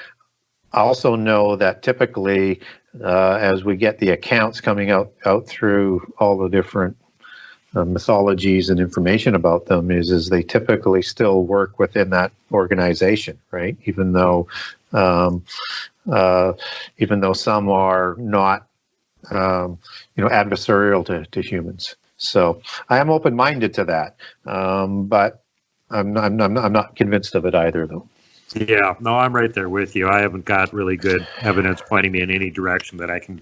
I also know that typically, as we get the accounts coming out through all the different mythologies and information about them, is they typically still work within that organization, right? Even though some are not, adversarial to humans. So I am open-minded to that, but I'm not convinced of it either, though. Yeah, no, I'm right there with you. I haven't got really good evidence pointing me in any direction that I can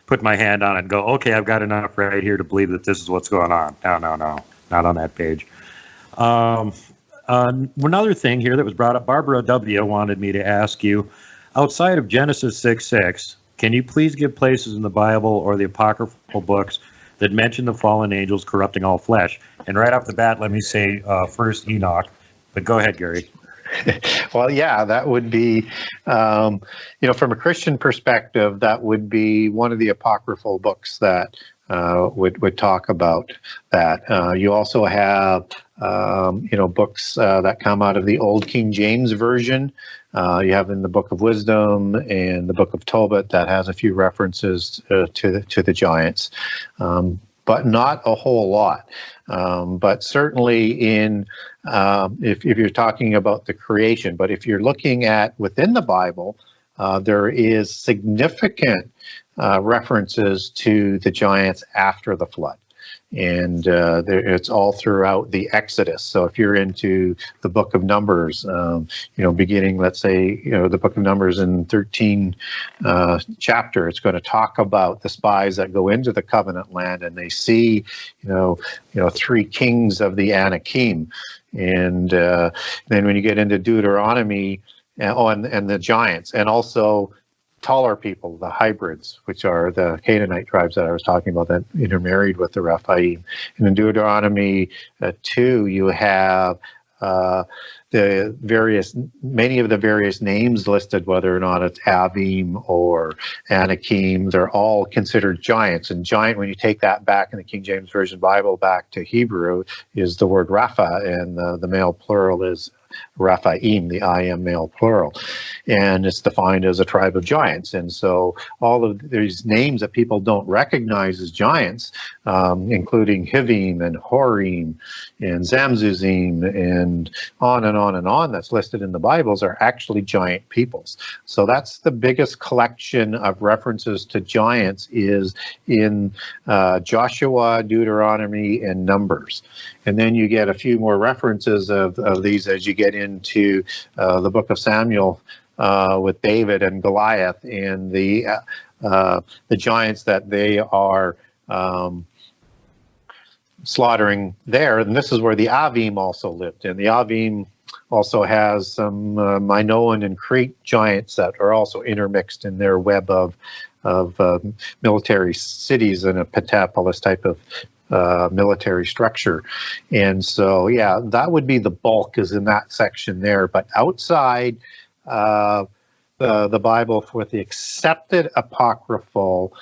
put my hand on and go, okay, I've got enough right here to believe that this is what's going on. No, not on that page. Another thing here that was brought up, Barbara W. wanted me to ask you, outside of Genesis 6:6, can you please give places in the Bible or the apocryphal books that mention the fallen angels corrupting all flesh? And right off the bat, let me say first Enoch, but go ahead, Gary. Well, yeah, that would be, from a Christian perspective, that would be one of the apocryphal books that would talk about that. You also have, books that come out of the Old King James Version. You have in the Book of Wisdom and the Book of Tobit that has a few references to the giants, but not a whole lot. But certainly in, if you're talking about the creation, but if you're looking at within the Bible, there is significant references to the giants after the flood. And it's all throughout the Exodus. So if you're into the book of Numbers, beginning, let's say, the book of Numbers in 13 chapter, it's going to talk about the spies that go into the covenant land and they see, 3 kings of the Anakim. And then when you get into Deuteronomy, and the giants, and also taller people, the hybrids, which are the Canaanite tribes that I was talking about that intermarried with the Rephaim. And in Deuteronomy 2, you have many of the various names listed, whether or not it's Avim or Anakim, they're all considered giants. And giant, when you take that back in the King James Version Bible back to Hebrew, is the word Rapha, and the male plural is Raphaim, the I am male plural, and it's defined as a tribe of giants. And so all of these names that people don't recognize as giants, including Hivim and Horim and Zamzuzim and on and on and on that's listed in the Bibles, are actually giant peoples. So that's the biggest collection of references to giants is in Joshua, Deuteronomy, and Numbers. And then you get a few more references of these as you get into the book of Samuel with David and Goliath and the giants that they are slaughtering there. And this is where the Avim also lived. And the Avim also has some Minoan and Crete giants that are also intermixed in their web of military cities in a pentapolis type of military structure. And so, yeah, that would be the bulk is in that section there. But outside the Bible, with the accepted apocryphal,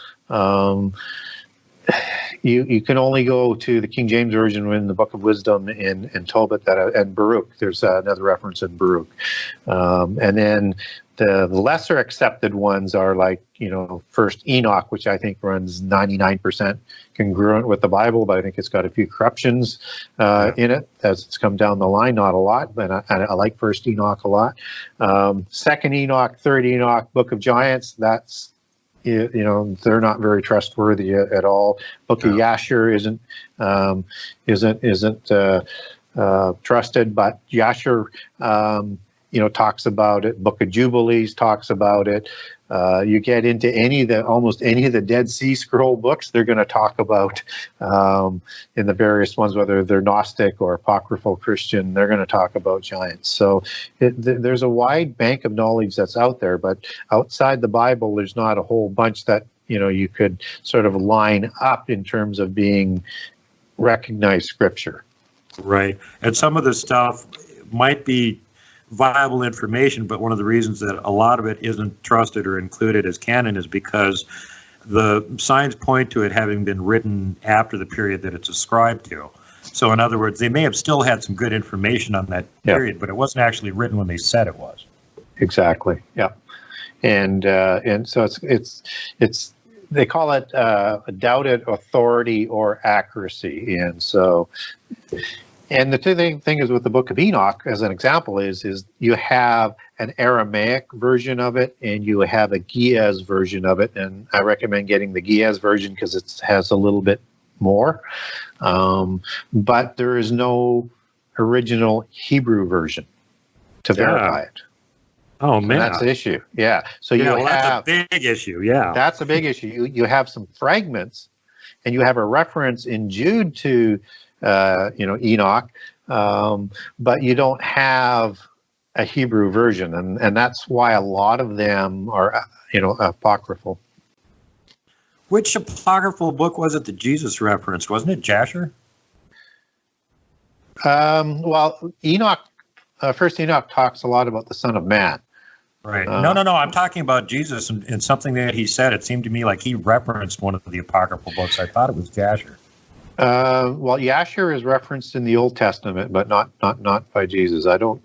you can only go to the King James Version in the Book of Wisdom and Tobit and Baruch. There's another reference in Baruch. And then the lesser accepted ones are like, First Enoch, which I think runs 99% congruent with the Bible, but I think it's got a few corruptions in it as it's come down the line. Not a lot, but I like First Enoch a lot. Second Enoch, Third Enoch, Book of Giants, that's, they're not very trustworthy at all. Book of Yashar isn't trusted, but Yashar, talks about it. Book of Jubilees talks about it. You get into almost any of the Dead Sea Scroll books, they're going to talk about in the various ones, whether they're Gnostic or apocryphal Christian, they're going to talk about giants. So there's a wide bank of knowledge that's out there, but outside the Bible, there's not a whole bunch that you could sort of line up in terms of being recognized scripture. Right, and some of the stuff might be viable information, but one of the reasons that a lot of it isn't trusted or included as canon is because the signs point to it having been written after the period that it's ascribed to. So in other words, they may have still had some good information on that period, but it wasn't actually written when they said it was. Exactly. Yeah. And so it's they call it a doubted authority or accuracy. And so and the thing is with the Book of Enoch, as an example, is you have an Aramaic version of it and you have a Ge'ez version of it. And I recommend getting the Ge'ez version because it has a little bit more. But there is no original Hebrew version to verify it. Oh, man. And that's the issue. Yeah. So that's a big issue. Yeah. That's a big issue. You have some fragments and you have a reference in Jude to Enoch, but you don't have a Hebrew version, and that's why a lot of them are, apocryphal. Which apocryphal book was it that Jesus referenced? Wasn't it Jasher? Well, Enoch, First Enoch talks a lot about the Son of Man. Right. No. I'm talking about Jesus and something that he said. It seemed to me like he referenced one of the apocryphal books. I thought it was Jasher. Well, Yashar is referenced in the Old Testament, but not by Jesus. I can't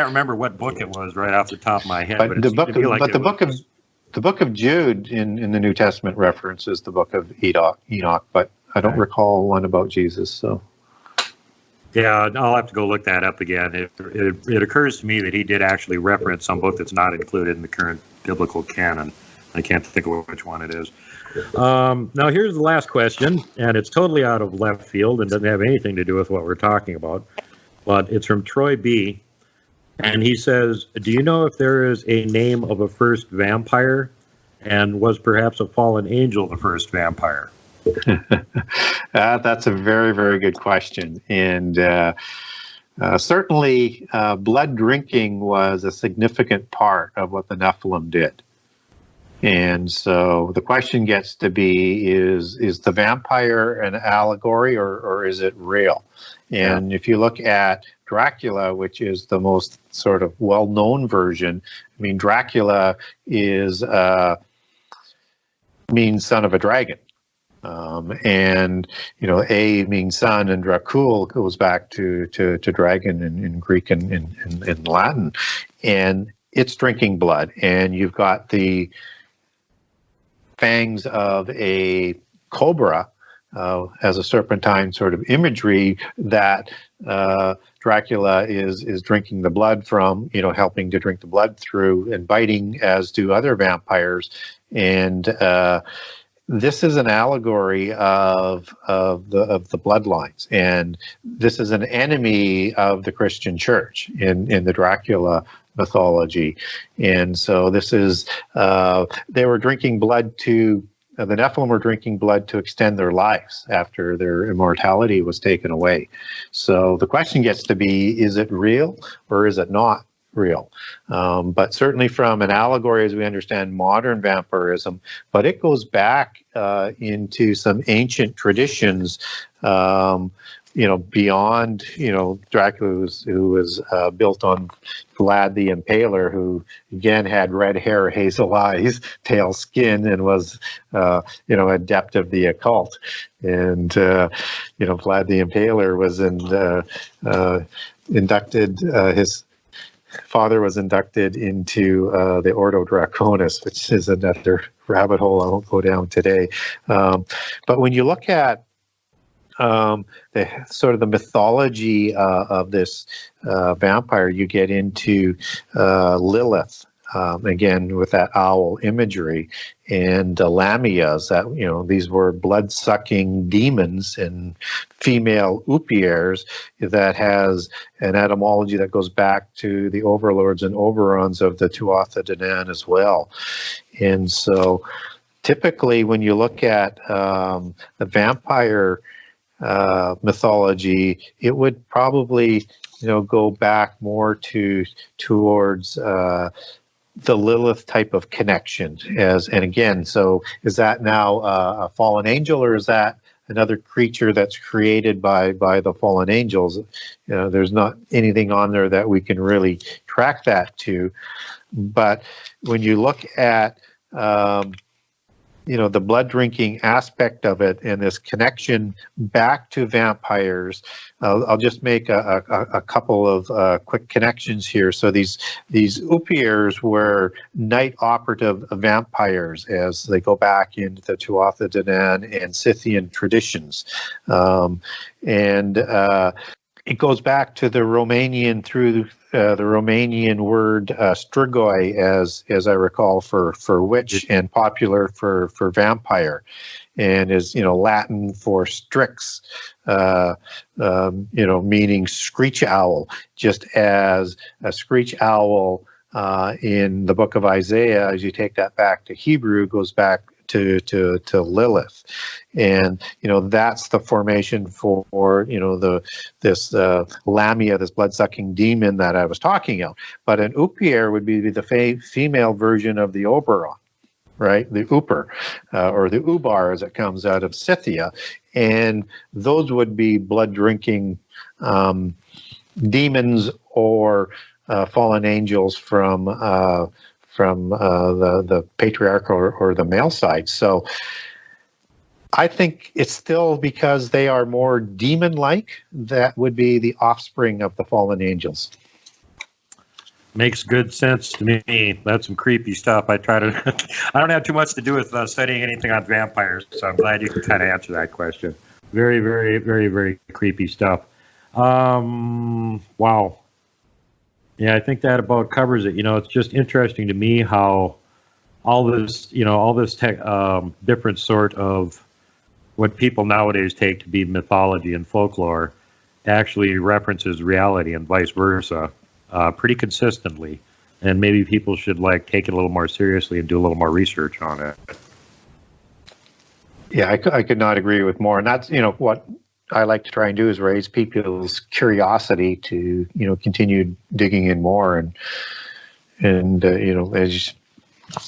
remember what book it was right off the top of my head. But the book of Jude in the New Testament references the book of Enoch, but I don't recall one about Jesus. So, Yeah, I'll have to go look that up again. It occurs to me that he did actually reference some book that's not included in the current biblical canon. I can't think of which one it is. Now, here's the last question, and it's totally out of left field and doesn't have anything to do with what we're talking about. But it's from Troy B. And he says, do you know if there is a name of a first vampire? And was perhaps a fallen angel the first vampire? That's a very, very good question. And certainly blood drinking was a significant part of what the Nephilim did. And so the question gets to be, is the vampire an allegory or is it real? And if you look at Dracula, which is the most sort of well-known version, I mean, Dracula means son of a dragon. And, A means son, and Dracul goes back to dragon in Greek and in Latin. And it's drinking blood. And you've got the fangs of a cobra as a serpentine sort of imagery that Dracula is drinking the blood from, helping to drink the blood through and biting, as do other vampires. And this is an allegory of the bloodlines, and this is an enemy of the Christian church in the Dracula mythology. And so this is they were drinking blood the Nephilim were drinking blood to extend their lives after their immortality was taken away. So the question gets to be, is it real or is it not real? But certainly from an allegory as we understand modern vampirism, but it goes back into some ancient traditions, beyond, Dracula, who was built on Vlad the Impaler, who again had red hair, hazel eyes, pale skin, and was, adept of the occult. And, Vlad the Impaler was inducted, his father was inducted into the Ordo Draconis, which is another rabbit hole I won't go down today. But when you look at the sort of the mythology of this vampire, you get into Lilith, again with that owl imagery, and Lamias, that these were blood-sucking demons and female oupiers that has an etymology that goes back to the overlords and oberons of the Tuatha De Danann as well. And so typically when you look at the vampire mythology, it would probably go back more towards the Lilith type of connection. And again, so is that now a fallen angel, or is that another creature that's created by the fallen angels? There's not anything on there that we can really track that to. But when you look at the blood drinking aspect of it and this connection back to vampires, I'll just make a couple of quick connections here. So these oupiers were night operative vampires as they go back into the Tuatha De Danann and Scythian traditions. It goes back to the Romanian the Romanian word strigoi, as I recall, for witch, and popular for vampire, and is Latin for strix, meaning screech owl. Just as a screech owl in the book of Isaiah, as you take that back to Hebrew, goes back to Lilith. And that's the formation for this Lamia, this blood-sucking demon that I was talking about. But an oupier would be the female version of the oberon, right? The Ooper, or the Ubar as it comes out of Scythia. And those would be blood-drinking demons or fallen angels from the patriarchal or the male side. So I think it's still because they are more demon-like that would be the offspring of the fallen angels. Makes good sense to me. That's some creepy stuff. I don't have too much to do with studying anything on vampires, so I'm glad you can kind of answer that question. Very, very, very, very creepy stuff. Wow. Yeah, I think that about covers it. It's just interesting to me how all this different sort of what people nowadays take to be mythology and folklore actually references reality and vice versa, pretty consistently. And maybe people should take it a little more seriously and do a little more research on it. Yeah, I could not agree with more. And that's, what I like to try and do is raise people's curiosity to, continue digging in more. And as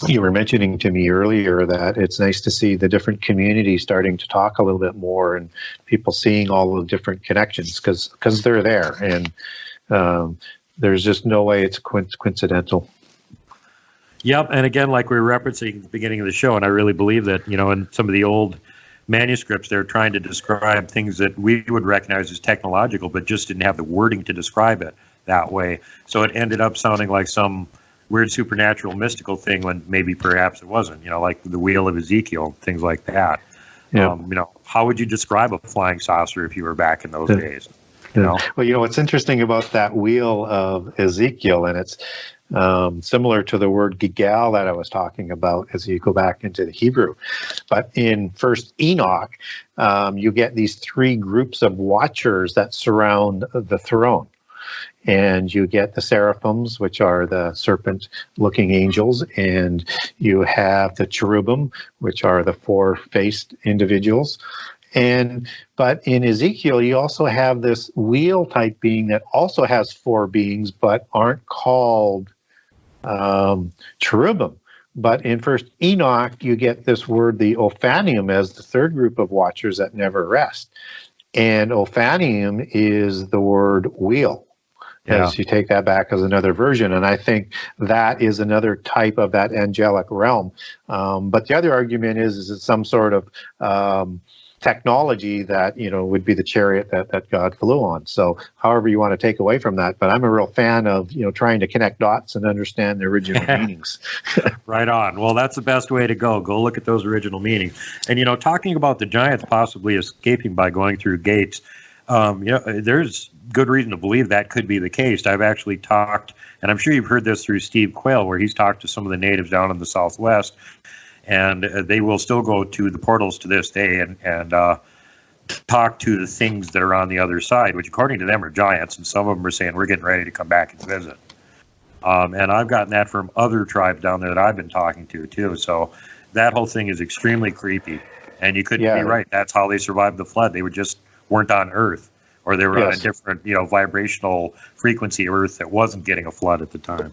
you were mentioning to me earlier, that it's nice to see the different communities starting to talk a little bit more and people seeing all the different connections because they're there. And there's just no way it's coincidental. Yep, and again, like we were referencing at the beginning of the show, and I really believe that, in some of the old manuscripts, they're trying to describe things that we would recognize as technological, but just didn't have the wording to describe it that way. So it ended up sounding like some weird supernatural mystical thing when maybe perhaps it wasn't, like the wheel of Ezekiel, things like that. Yeah. How would you describe a flying saucer if you were back in those days? Well, what's interesting about that wheel of Ezekiel, and it's similar to the word gigal that I was talking about as you go back into the Hebrew. But in First Enoch, you get these three groups of watchers that surround the throne. And you get the seraphims, which are the serpent-looking angels, and you have the cherubim, which are the four-faced individuals. But in Ezekiel, you also have this wheel-type being that also has four beings, but aren't called cherubim. But in First Enoch, you get this word, the Ophanium, as the third group of watchers that never rest. And Ophanium is the word wheel. As you take that back as another version. And I think that is another type of that angelic realm. But the other argument is it's some sort of technology that, would be the chariot that God flew on. So however you want to take away from that. But I'm a real fan of, trying to connect dots and understand the original meanings. Right on. Well, that's the best way to go. Go look at those original meanings. And, talking about the giants possibly escaping by going through gates, there's good reason to believe that could be the case. I've actually talked, and I'm sure you've heard this through Steve Quayle, where he's talked to some of the natives down in the Southwest, and they will still go to the portals to this day and talk to the things that are on the other side, which according to them are giants, and some of them are saying, we're getting ready to come back and visit. And I've gotten that from other tribes down there that I've been talking to, too. So that whole thing is extremely creepy, and you could be right. That's how they survived the flood. They weren't on Earth, or they were on a different, vibrational frequency Earth that wasn't getting a flood at the time.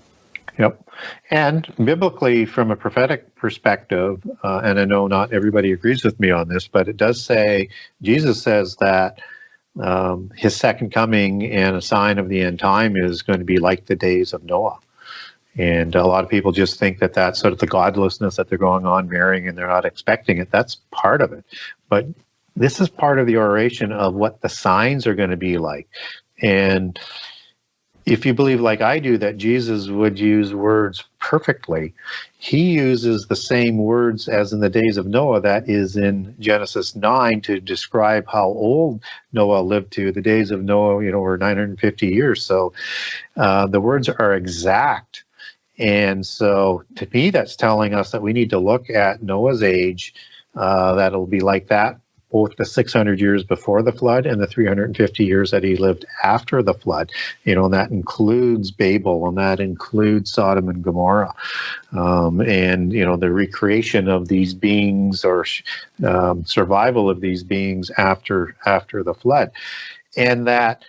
Yep. And biblically, from a prophetic perspective, and I know not everybody agrees with me on this, but it does say, Jesus says that his second coming and a sign of the end time is going to be like the days of Noah. And a lot of people just think that that's sort of the godlessness that they're going on marrying and they're not expecting it. That's part of it. But this is part of the oration of what the signs are going to be like. And if you believe, like I do, that Jesus would use words perfectly, he uses the same words as in the days of Noah that is in Genesis 9 to describe how old Noah lived to. The days of Noah, were 950 years. So the words are exact. And so to me, that's telling us that we need to look at Noah's age, that'll be like that, both the 600 years before the flood and the 350 years that he lived after the flood. And that includes Babel, and that includes Sodom and Gomorrah. And, the recreation of these beings, or survival of these beings after the flood. And that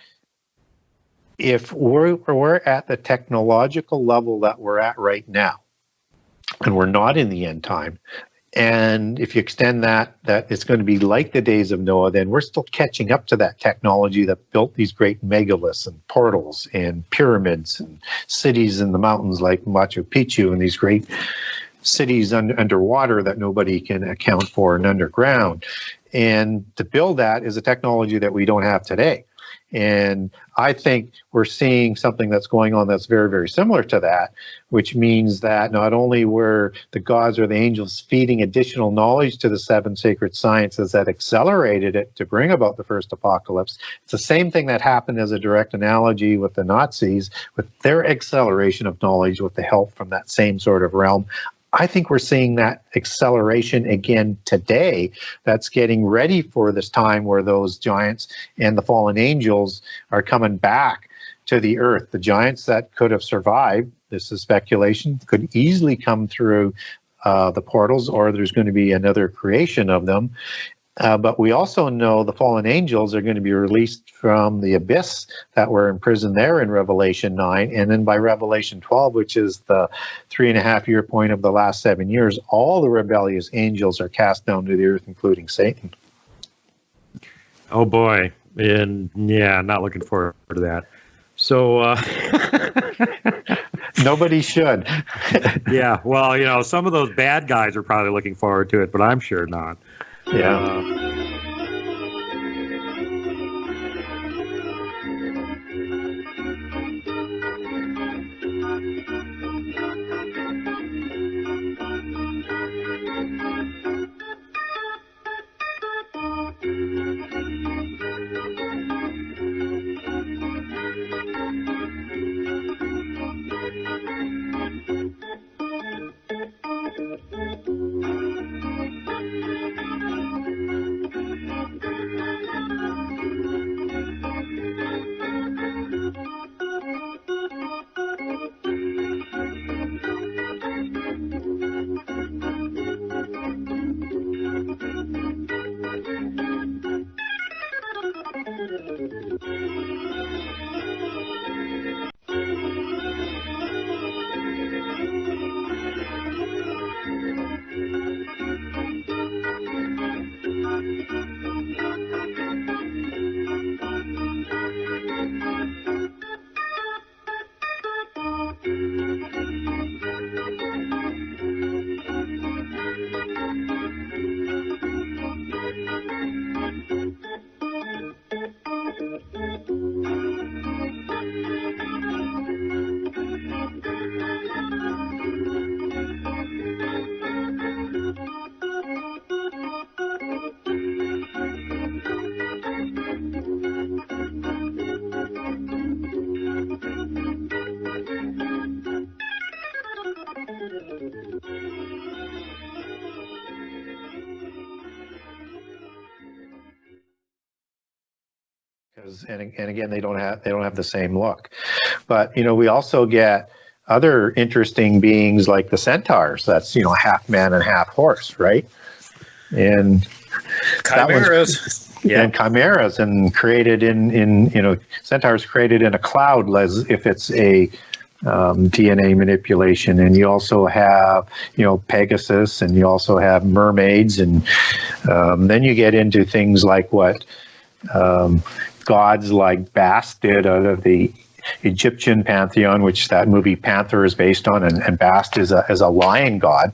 if we're at the technological level that we're at right now, and we're not in the end time, and if you extend that it's going to be like the days of Noah, then we're still catching up to that technology that built these great megaliths and portals and pyramids and cities in the mountains like Machu Picchu, and these great cities underwater that nobody can account for and underground. And to build that is a technology that we don't have today. And I think we're seeing something that's going on that's very, very similar to that, which means that not only were the gods or the angels feeding additional knowledge to the seven sacred sciences that accelerated it to bring about the first apocalypse, it's the same thing that happened as a direct analogy with the Nazis, with their acceleration of knowledge with the help from that same sort of realm. I think we're seeing that acceleration again today, that's getting ready for this time where those giants and the fallen angels are coming back to the earth. The giants that could have survived, this is speculation, could easily come through the portals, or there's going to be another creation of them. But we also know the fallen angels are going to be released from the abyss that were imprisoned there in Revelation 9. And then by Revelation 12, which is the 3.5-year point of the last 7 years, all the rebellious angels are cast down to the earth, including Satan. Oh, boy. And yeah, not looking forward to that. So, nobody should. Yeah, well, some of those bad guys are probably looking forward to it, but I'm sure not. Yeah. And again, they don't have the same look. But we also get other interesting beings like the centaurs. That's half man and half horse, right? And chimeras. Yeah, and chimeras, and created in centaurs created in a cloud, as if it's a DNA manipulation. And you also have Pegasus, and you also have mermaids, and then you get into things like what gods like Bast did out of the Egyptian pantheon, which that movie Panther is based on, and Bast is a lion god.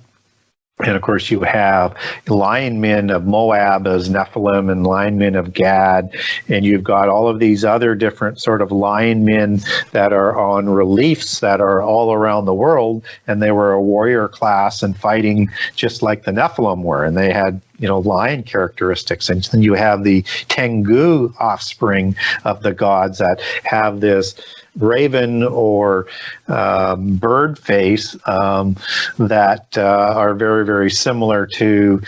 And of course, you have lion men of Moab as Nephilim, and lion men of Gad, and you've got all of these other different sort of lion men that are on reliefs that are all around the world, and they were a warrior class and fighting just like the Nephilim were, and they had lion characteristics. And then you have the Tengu offspring of the gods that have this raven or bird face that are very, very similar to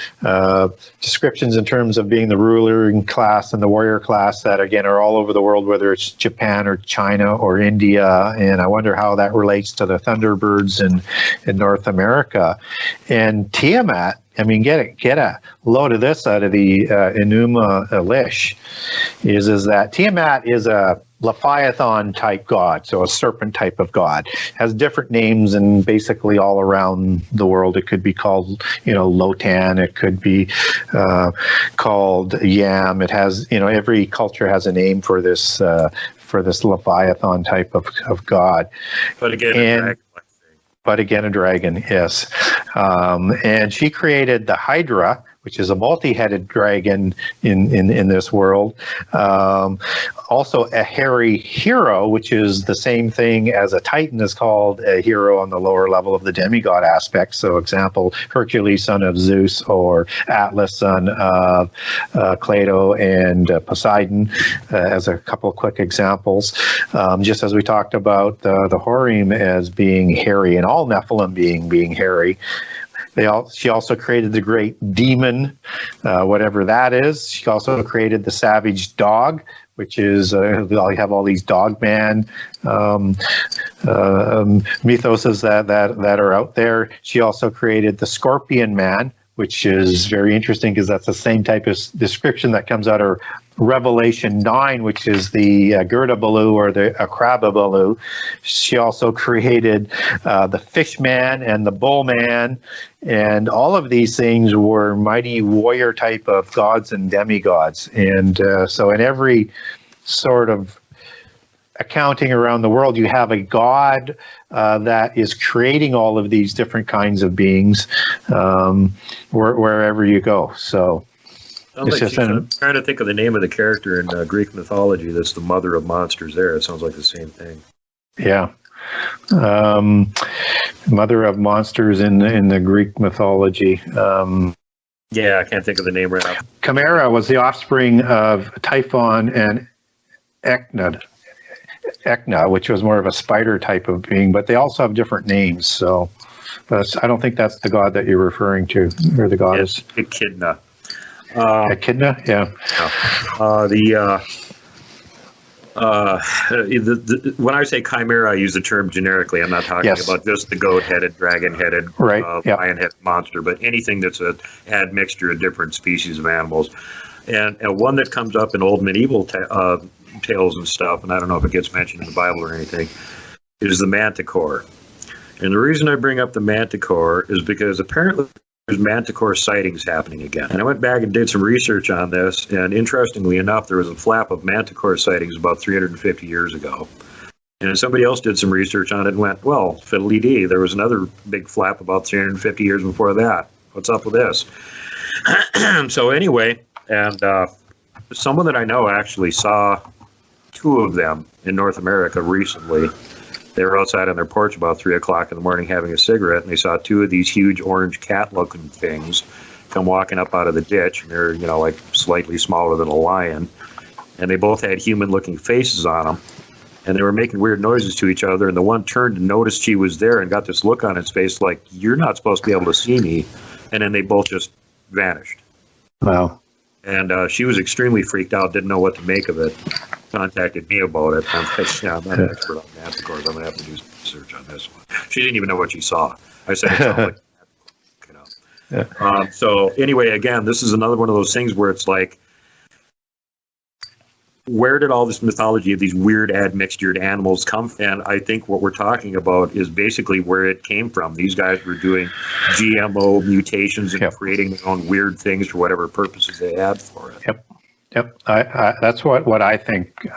descriptions in terms of being the ruling class and the warrior class that, again, are all over the world, whether it's Japan or China or India. And I wonder how that relates to the Thunderbirds in North America. And Tiamat, get a load of this out of the Enuma Elish, is that Tiamat is a Leviathan type god, so a serpent type of god. Has different names and basically all around the world. It could be called, Lotan. It could be called Yam. It has, every culture has a name for this Leviathan type of god. But again, a dragon, yes. And she created the Hydra, which is a multi-headed dragon in this world. Also a hairy hero, which is the same thing as a Titan is called a hero on the lower level of the demigod aspect. So example, Hercules, son of Zeus, or Atlas, son of Plato and Poseidon, as a couple of quick examples. Just as we talked about the Horim as being hairy, and all Nephilim being hairy. She also created the great demon, whatever that is. She also created the savage dog, which is you have all these dog man mythoses that are out there. She also created the scorpion man, which is very interesting because that's the same type of description that comes out of Revelation 9, which is the Gerda-Balu or the Akrababalu. She also created the fish man and the bull man, and all of these things were mighty warrior type of gods and demigods. And so in every sort of accounting around the world, you have a god that is creating all of these different kinds of beings wherever you go. So I'm trying to think of the name of the character in Greek mythology that's the mother of monsters there. It sounds like the same thing. Yeah. Mother of monsters in the Greek mythology. Yeah, I can't think of the name right now. Chimera was the offspring of Typhon and Echna, which was more of a spider type of being, but they also have different names. So I don't think that's the god that you're referring to, or the goddess. Echidna. Echidna, yeah. When I say chimera, I use the term generically. I'm not talking about just the goat-headed, dragon-headed, lion-headed monster, but anything that's an admixture of different species of animals. And one that comes up in old medieval tales and stuff, and I don't know if it gets mentioned in the Bible or anything, is the manticore. And the reason I bring up the manticore is because apparently there's manticore sightings happening again. And I went back and did some research on this, and interestingly enough, there was a flap of manticore sightings about 350 years ago. And somebody else did some research on it and went, well, fiddly-dee, there was another big flap about 350 years before that. What's up with this? So anyway, and someone that I know actually saw two of them in North America recently. They were outside on their porch about 3 o'clock in the morning having a cigarette, and they saw two of these huge orange cat-looking things come walking up out of the ditch. And they're, like slightly smaller than a lion. And they both had human-looking faces on them. And they were making weird noises to each other. And the one turned and noticed she was there and got this look on his face like, you're not supposed to be able to see me. And then they both just vanished. Wow. And she was extremely freaked out, didn't know what to make of it. Contacted me about it. I'm like, I'm not an expert on manticores. I'm going to have to do some research on this one. She didn't even know what she saw. I said, it sounds like so anyway, again, this is another one of those things where it's like, where did all this mythology of these weird admixtured animals come from? And I think what we're talking about is basically where it came from. These guys were doing GMO mutations and creating their own weird things for whatever purposes they had for it. Yep. That's what I think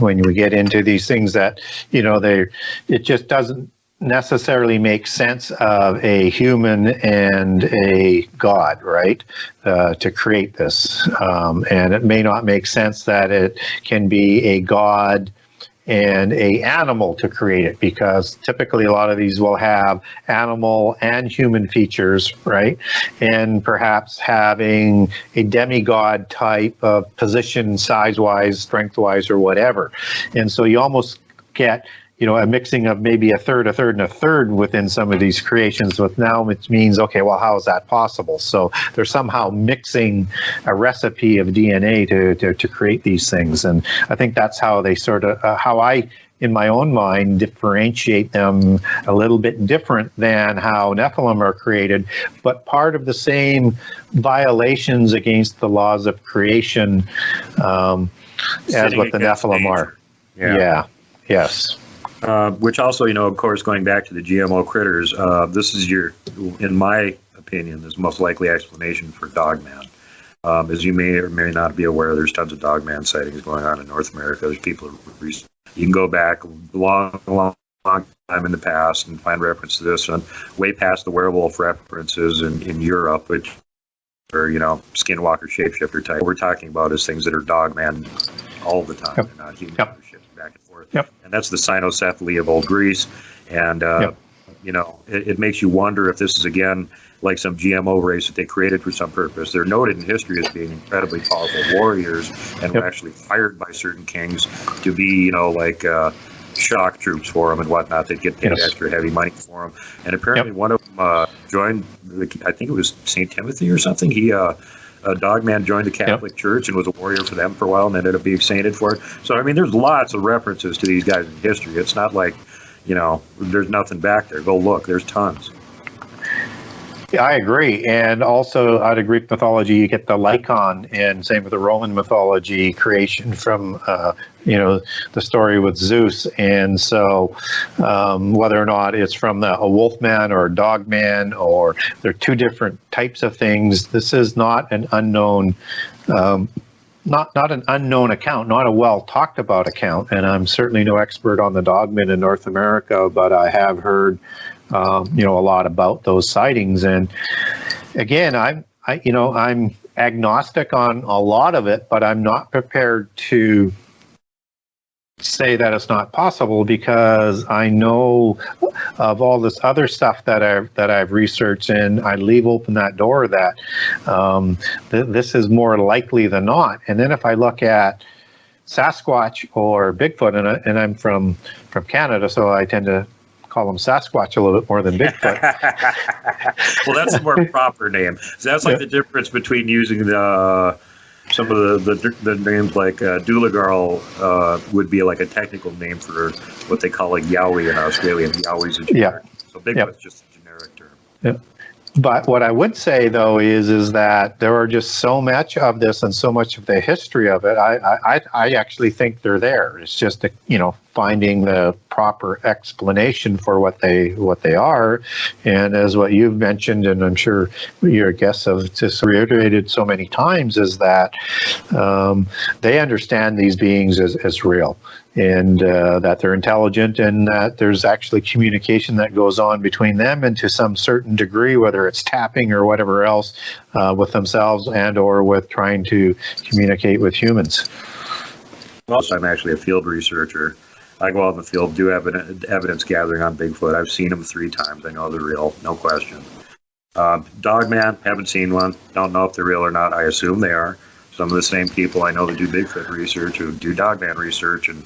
when we get into these things that, it just doesn't necessarily make sense of a human and a god, right, to create this. And it may not make sense that it can be a god and a animal to create it, because typically a lot of these will have animal and human features, right? And perhaps having a demigod type of position, size-wise, strength-wise, or whatever. And so you almost get a mixing of maybe a third, and a third within some of these creations, with now it means, okay, well, how is that possible? So they're somehow mixing a recipe of DNA to create these things. And I think that's how they sort of, how I, in my own mind, differentiate them a little bit different than how Nephilim are created, but part of the same violations against the laws of creation as what the Nephilim are. Yeah. Yes. Which also, of course, going back to the GMO critters, this is in my opinion, the most likely explanation for Dogman. As you may or may not be aware, there's tons of Dogman sightings going on in North America. There's people you can go back a long time in the past and find reference to this, and way past the werewolf references in Europe, which or, skinwalker shapeshifter type. What we're talking about is things that are dogman all the time. Yep. They're not human. Yep. They're shifting back and forth. Yep. And that's the cynocephaly of old Greece. And, it makes you wonder if this is, again, like some GMO race that they created for some purpose. They're noted in history as being incredibly powerful warriors and were actually hired by certain kings to be, shock troops for them and whatnot. They'd get paid extra heavy money for them. And apparently one of them joined, I think it was St. Timothy or something. He, a dogman, joined the Catholic Church and was a warrior for them for a while and ended up being sainted for it. So, I mean, there's lots of references to these guys in history. It's not like, there's nothing back there. Go look. There's tons. Yeah, I agree. And also out of Greek mythology, you get the Lycon, and same with the Roman mythology creation from, the story with Zeus. And so whether or not it's from a wolf man or a dog man, or they're two different types of things, this is not an unknown not an unknown account, not a well talked about account. And I'm certainly no expert on the dogmen in North America, but I have heard a lot about those sightings. And again, I'm agnostic on a lot of it, but I'm not prepared to say that it's not possible, because I know of all this other stuff that I've researched, and I leave open that door that this is more likely than not. And then if I look at Sasquatch or Bigfoot, and I'm from Canada, so I tend to call them Sasquatch a little bit more than Bigfoot. Well, that's a more proper name. So that's like the difference between using some of the names like Dooligal would be like a technical name for what they call a Yowie in Australia, and Yowie's a generic. So Bigfoot's just a generic term. Yeah. But what I would say, though, is that there are just so much of this and so much of the history of it. I actually think they're there. It's just finding the proper explanation for what they are. And as what you've mentioned, and I'm sure your guests have just reiterated so many times, is that they understand these beings as real, and that they're intelligent, and that there's actually communication that goes on between them, and to some certain degree, whether it's tapping or whatever else, with themselves and or with trying to communicate with humans. Also, I'm actually a field researcher. I go out in the field, do evidence gathering on Bigfoot. I've seen them 3 times. I know they're real, no question. Dogman, haven't seen one. Don't know if they're real or not. I assume they are. Some of the same people I know that do Bigfoot research who do Dogman research, and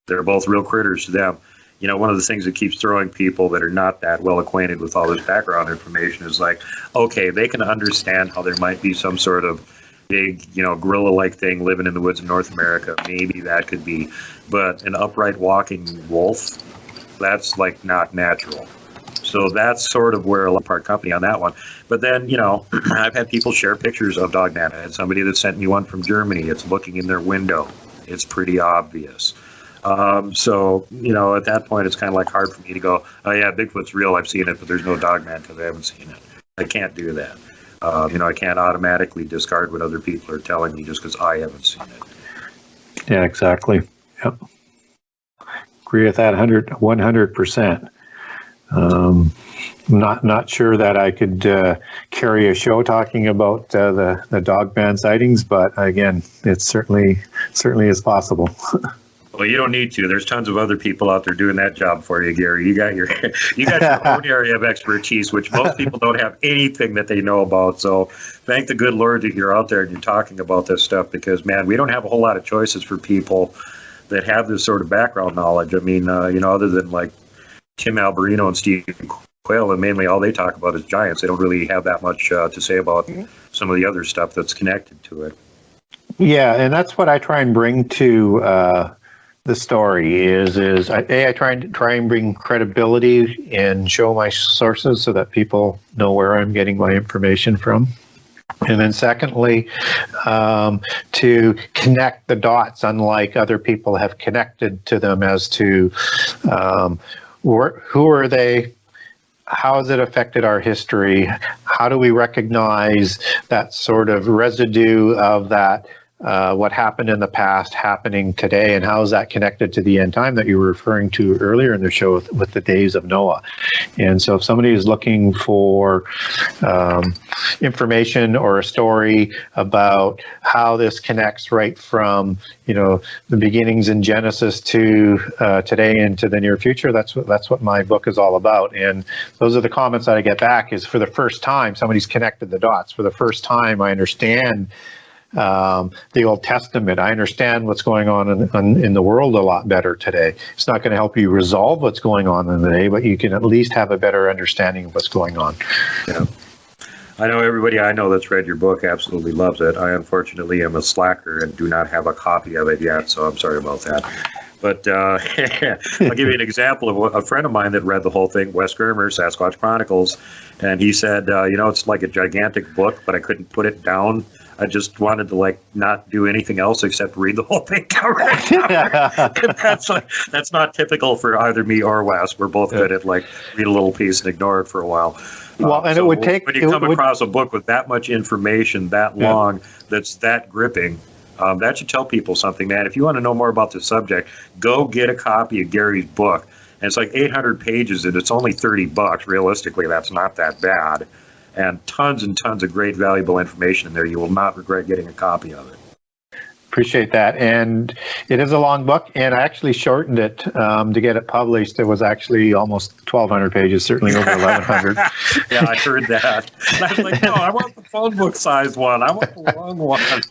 they're both real critters to them. One of the things that keeps throwing people that are not that well acquainted with all this background information is like, okay, they can understand how there might be some sort of big, gorilla-like thing living in the woods in North America. Maybe that could be, but an upright walking wolf, that's like not natural. So that's sort of where a part company on that one. But then, I've had people share pictures of Dogman. I had somebody that sent me one from Germany. It's looking in their window. It's pretty obvious. So, at that point, it's kind of like hard for me to go, oh yeah, Bigfoot's real. I've seen it, but there's no Dogman because I haven't seen it. I can't do that. I can't automatically discard what other people are telling me just because I haven't seen it. Yeah, exactly. Yep. Agree with that 100%. Not sure that I could carry a show talking about the Dogman sightings, but again, it certainly is possible. Well, you don't need to. There's tons of other people out there doing that job for you, Gary. You got your own area of expertise, which most people don't have anything that they know about. So thank the good Lord that you're out there and you're talking about this stuff, because, man, we don't have a whole lot of choices for people that have this sort of background knowledge. I mean, other than like Tim Alberino and Steve Quayle, and mainly all they talk about is giants. They don't really have that much to say about some of the other stuff that's connected to it. Yeah, and that's what I try and bring to the story is I try and bring credibility and show my sources so that people know where I'm getting my information from. And then secondly, to connect the dots, unlike other people have connected to them, as to who are they, how has it affected our history, how do we recognize that sort of residue of that what happened in the past happening today, and how is that connected to the end time that you were referring to earlier in the show with the days of Noah. And so if somebody is looking for information or a story about how this connects right from, the beginnings in Genesis to today and to the near future, that's what my book is all about. And those are the comments that I get back, is for the first time somebody's connected the dots. For the first time I understand the Old Testament. I understand what's going on in the world a lot better today. It's not going to help you resolve what's going on in the day, but you can at least have a better understanding of what's going on. Yeah. I know everybody I know that's read your book absolutely loves it. I unfortunately am a slacker and do not have a copy of it yet, so I'm sorry about that. But I'll give you an example of a friend of mine that read the whole thing, Wes Germer, Sasquatch Chronicles, and he said, it's like a gigantic book, but I couldn't put it down. I just wanted to not do anything else except read the whole thing cover to cover. That's not typical for either me or Wes. We're both good at read a little piece and ignore it for a while. Well, and so it would take when you come across a book with that much information, that long, that's that gripping. That should tell people something, man. If you want to know more about the subject, go get a copy of Gary's book. And it's 800 pages, and it's only $30. Realistically, that's not that bad. And tons of great, valuable information in there. You will not regret getting a copy of it. Appreciate that. And it is a long book, and I actually shortened it to get it published. It was actually almost 1,200 pages, certainly over 1,100. Yeah, I heard that. And I was like, no, I want the phone book sized one. I want the long one.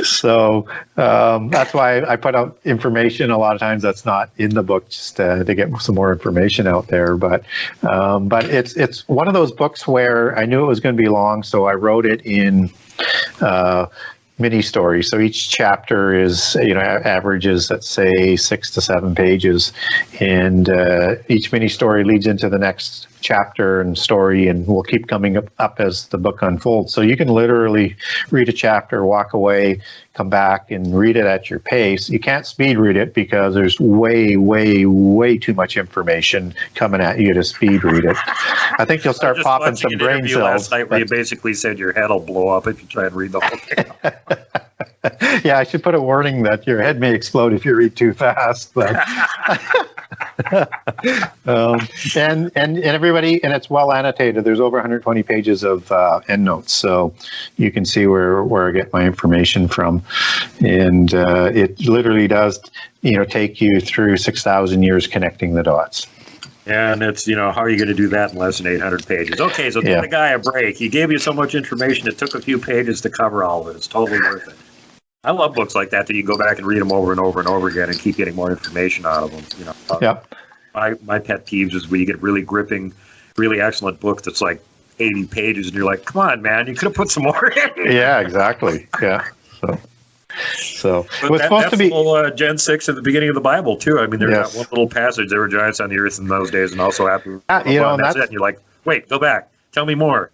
So that's why I put out information a lot of times that's not in the book, just to get some more information out there. But it's one of those books where I knew it was going to be long, so I wrote it in mini stories. So each chapter is, averages, let's say 6 to 7 pages, and each mini story leads into the next chapter and story, and will keep coming up as the book unfolds. So you can literally read a chapter, walk away, come back and read it at your pace. You can't speed read it because there's way too much information coming at you to speed read it. I think you'll start popping some brain cells. Last night where you basically said your head will blow up if you try and read the whole thing. Yeah, I should put a warning that your head may explode if you read too fast. But and everybody, and it's well annotated. There's over 120 pages of endnotes, so you can see where I get my information from. And it literally does, take you through 6,000 years connecting the dots. And it's, how are you going to do that in less than 800 pages? Okay, so give the guy a break. He gave you so much information, it took a few pages to cover all of it. It's totally worth it. I love books like that you go back and read them over and over and over again and keep getting more information out of them. My pet peeves is when you get really gripping, really excellent book that's 80 pages and you're like, come on, man, you could have put some more in. Yeah, exactly. Yeah. So it was supposed to be the whole Gen 6 at the beginning of the Bible too. I mean, there's that one little passage. There were giants on the earth in those days, and also after and that's it. And you're like, wait, go back, tell me more.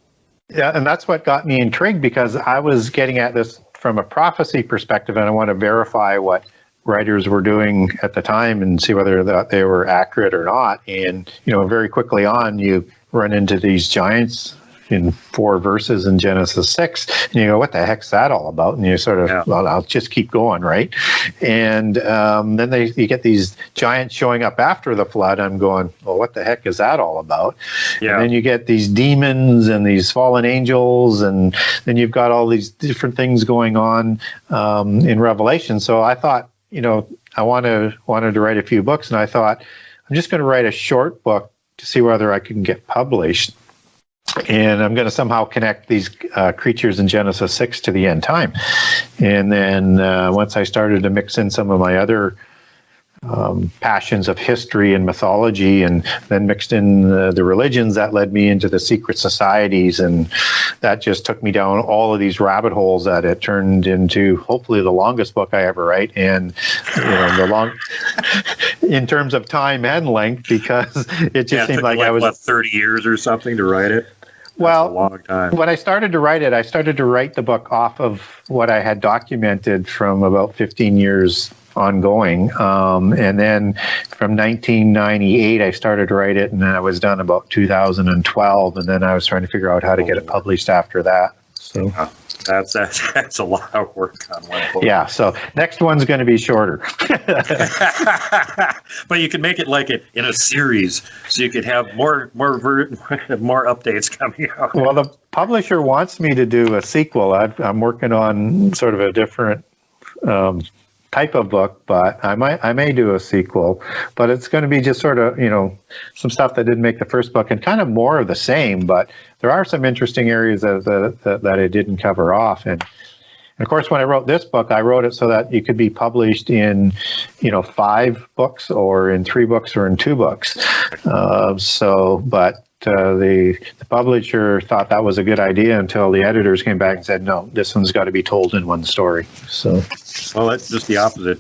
Yeah, and that's what got me intrigued, because I was getting at this from a prophecy perspective, and I want to verify what writers were doing at the time and see whether they were accurate or not. And very quickly on, you run into these giants in 4 verses in Genesis 6, and you go, what the heck's that all about? And you sort of, well, I'll just keep going, right? And then you get these giants showing up after the flood. I'm going, well, what the heck is that all about? Yeah. And then you get these demons and these fallen angels, and then you've got all these different things going on in Revelation. So I thought, I wanted to write a few books, and I thought, I'm just going to write a short book to see whether I can get published. And I'm going to somehow connect these creatures in Genesis 6 to the end time. And then once I started to mix in some of my other passions of history and mythology, and then mixed in the religions, that led me into the secret societies. And that just took me down all of these rabbit holes that it turned into hopefully the longest book I ever write. And in terms of time and length, because it just seemed like I was 30 years or something to write it. Well, a long time. When I started to write it, I started to write the book off of what I had documented from about 15 years ongoing. And then from 1998, I started to write it, and I was done about 2012. And then I was trying to figure out how to get it published after that. So That's a lot of work on one book. Yeah, so next one's going to be shorter. But you can make it like it in a series, so you could have more updates coming out. Well, the publisher wants me to do a sequel. I'm working on sort of a different type of book, but I may do a sequel. But it's going to be just sort of, some stuff that didn't make the first book and kind of more of the same. But there are some interesting areas that it didn't cover off. And of course, when I wrote this book, I wrote it so that it could be published in, 5 books or in 3 books or in 2 books. But the publisher thought that was a good idea until the editors came back and said, no, this one's got to be told in one story. So, well, that's just the opposite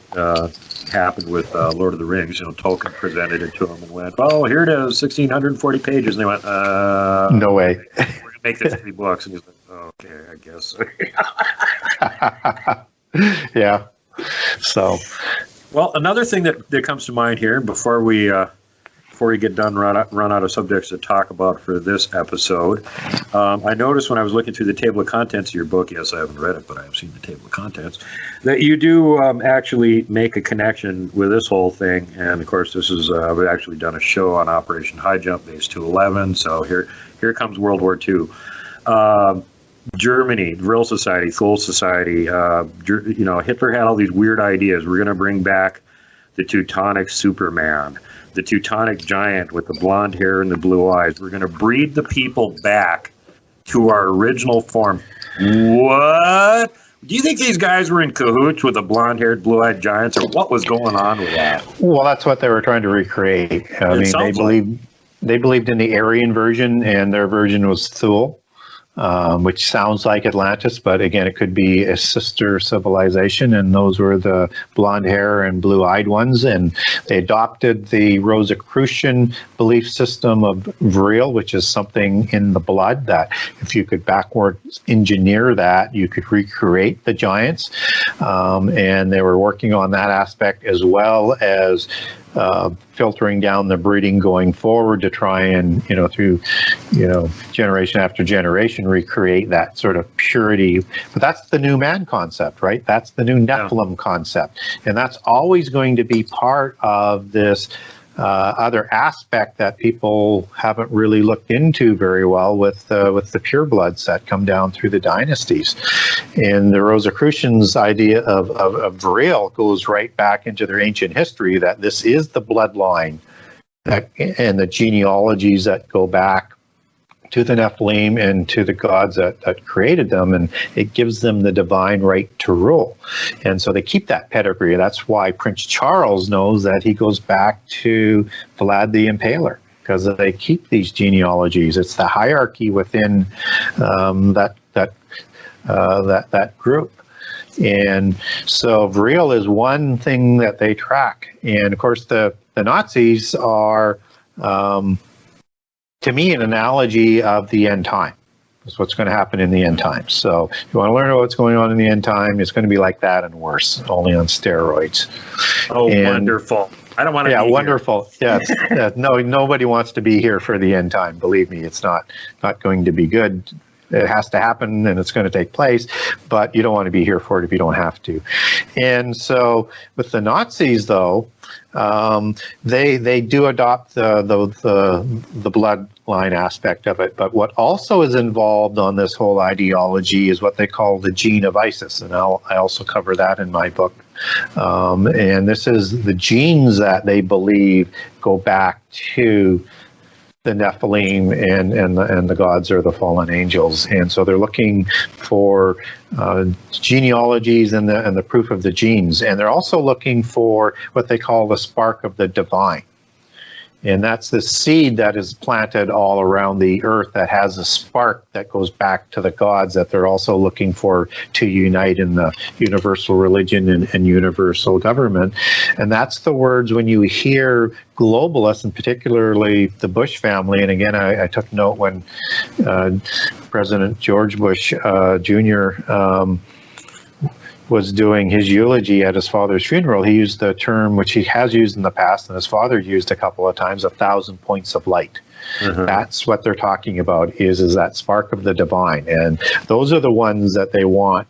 happened with Lord of the Rings. Tolkien presented it to them and went, "Oh, here it is, 1,640 pages." And they went, "No way, we're gonna make this 3 books." And he's like, "Oh, okay, I guess." Yeah. So, well, another thing that comes to mind here before we get done, run out of subjects to talk about for this episode. I noticed when I was looking through the table of contents of your book, yes, I haven't read it, but I have seen the table of contents, that you do actually make a connection with this whole thing. And of course, this is we've actually done a show on Operation High Jump, Base 211. So here comes World War II. Germany, Vril Society, Thule Society. Hitler had all these weird ideas. We're going to bring back the Teutonic Superman, the Teutonic giant with the blonde hair and the blue eyes. We're going to breed the people back to our original form. What? Do you think these guys were in cahoots with the blonde-haired, blue-eyed giants, or what was going on with that? Well, that's what they were trying to recreate. They believed in the Aryan version, and their version was Thule. Which sounds like Atlantis, but again, it could be a sister civilization, and those were the blonde hair and blue-eyed ones, and they adopted the Rosicrucian belief system of Vril, which is something in the blood that if you could backwards engineer that, you could recreate the giants, and they were working on that aspect as well as filtering down the breeding going forward to try and, through, generation after generation, recreate that sort of purity. But that's the new man concept, right? That's the new Nephilim concept. And that's always going to be part of this other aspect that people haven't really looked into very well with the purebloods that come down through the dynasties. And the Rosicrucians' idea of Vril goes right back into their ancient history, that this is the bloodline and the genealogies that go back to the Nephilim and to the gods that created them, and it gives them the divine right to rule. And so they keep that pedigree. That's why Prince Charles knows that he goes back to Vlad the Impaler, because they keep these genealogies. It's the hierarchy within that group. And so Vril is one thing that they track. And of course, the Nazis are, to me, an analogy of the end time. That's what's going to happen in the end time. So if you want to learn what's going on in the end time, it's going to be like that and worse, only on steroids. Oh, wonderful. I don't want to be wonderful. Here. Yeah, no, nobody wants to be here for the end time. Believe me, it's not going to be good. It has to happen, and it's going to take place, but you don't want to be here for it if you don't have to. And so with the Nazis, though, they do adopt the bloodline aspect of it. But what also is involved on this whole ideology is what they call the gene of Isis, and I also cover that in my book. And this is the genes that they believe go back to the Nephilim and the gods or the fallen angels, and so they're looking for genealogies and the proof of the genes, and they're also looking for what they call the spark of the divine. And that's the seed that is planted all around the earth that has a spark that goes back to the gods that they're also looking for to unite in the universal religion and universal government. And that's the words when you hear globalists, and particularly the Bush family. And again, I took note when President George Bush Jr. Was doing his eulogy at his father's funeral. He used the term, which he has used in the past, and his father used a couple of times, 1,000 points of light. That's what they're talking about, is that spark of the divine. And those are the ones that they want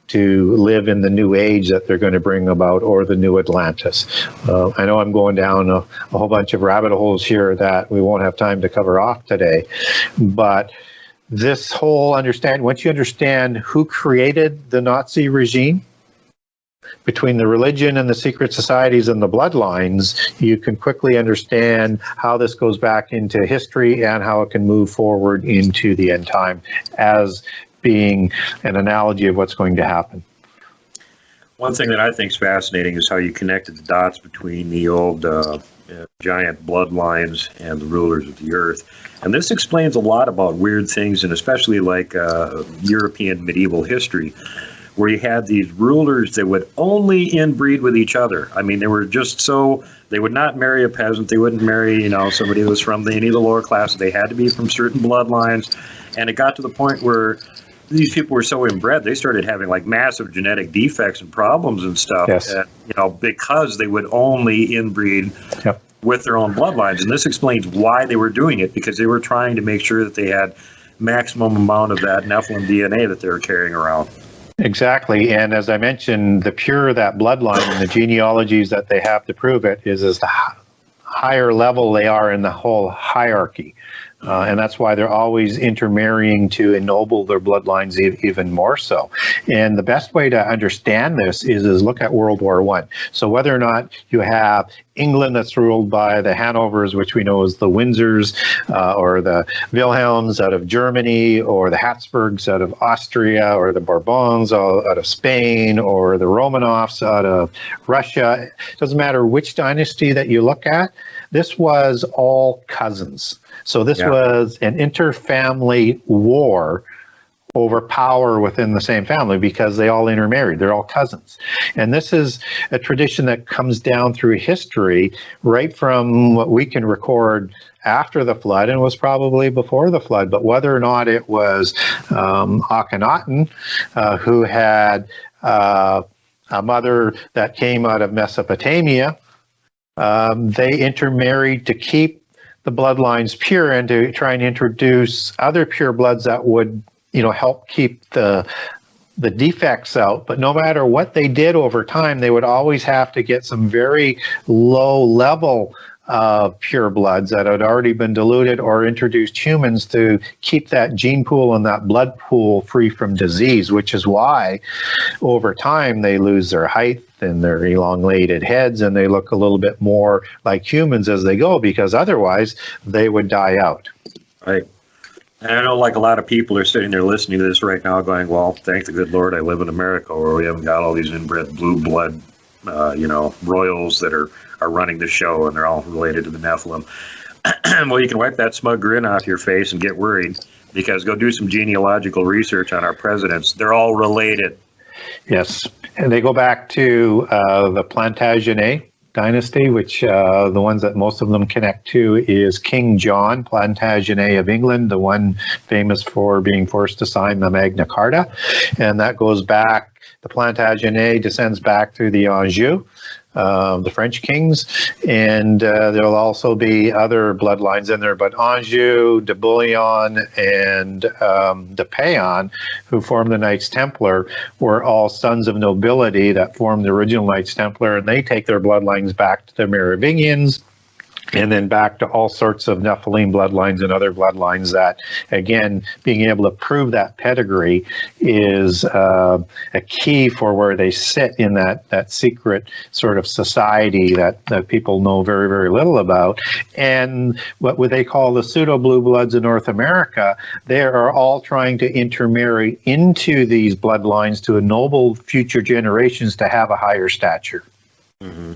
to live in the new age that they're going to bring about, or the new Atlantis. I know I'm going down a whole bunch of rabbit holes here that we won't have time to cover off today, but this whole once you understand who created the Nazi regime, between the religion and the secret societies and the bloodlines, you can quickly understand how this goes back into history and how it can move forward into the end time as being an analogy of what's going to happen. One thing that I think is fascinating is how you connected the dots between the old giant bloodlines and the rulers of the earth. And this explains a lot about weird things, and especially like European medieval history, where you had these rulers that would only inbreed with each other. I mean, they were just so, they would not marry a peasant, they wouldn't marry, somebody who was from any of the lower classes. They had to be from certain bloodlines. And it got to the point where these people were so inbred, they started having like massive genetic defects and problems and stuff. Yes. And, because they would only inbreed with their own bloodlines. And this explains why they were doing it, because they were trying to make sure that they had maximum amount of that Nephilim DNA that they were carrying around. Exactly. And as I mentioned, the purer that bloodline and the genealogies that they have to prove it is the higher level they are in the whole hierarchy. And that's why they're always intermarrying to ennoble their bloodlines even more so. And the best way to understand this is look at World War I. So whether or not you have England that's ruled by the Hanovers, which we know as the Windsors, or the Wilhelms out of Germany, or the Habsburgs out of Austria, or the Bourbons out of Spain, or the Romanovs out of Russia. It doesn't matter which dynasty that you look at, this was all cousins. So this was an inter-family war over power within the same family, because they all intermarried. They're all cousins. And this is a tradition that comes down through history, right from what we can record after the flood, and was probably before the flood. But whether or not it was Akhenaten, who had a mother that came out of Mesopotamia, they intermarried to keep the bloodlines pure and to try and introduce other pure bloods that would, help keep the defects out. But no matter what they did over time, they would always have to get some very low level pure bloods that had already been diluted or introduced humans to keep that gene pool and that blood pool free from disease, which is why over time they lose their height and their elongated heads, and they look a little bit more like humans as they go, because otherwise they would die out. Right. And I know like a lot of people are sitting there listening to this right now going, well, thank the good Lord I live in America where we haven't got all these inbred blue blood, royals that are running the show, and they're all related to the Nephilim. Well, you can wipe that smug grin off your face and get worried, because go do some genealogical research on our presidents. They're all related. Yes. And they go back to the Plantagenet dynasty, which the ones that most of them connect to is King John Plantagenet of England, the one famous for being forced to sign the Magna Carta. And that goes back, the Plantagenet descends back through the Anjou, the French kings, and there'll also be other bloodlines in there, but Anjou, de Bouillon, and de Payon, who formed the Knights Templar, were all sons of nobility that formed the original Knights Templar, and they take their bloodlines back to the Merovingians, and then back to all sorts of Nephilim bloodlines and other bloodlines that, again, being able to prove that pedigree is a key for where they sit in that secret sort of society that people know very, very little about. And what would they call the pseudo-blue bloods in North America, they are all trying to intermarry into these bloodlines to ennoble future generations to have a higher stature. Mm-hmm.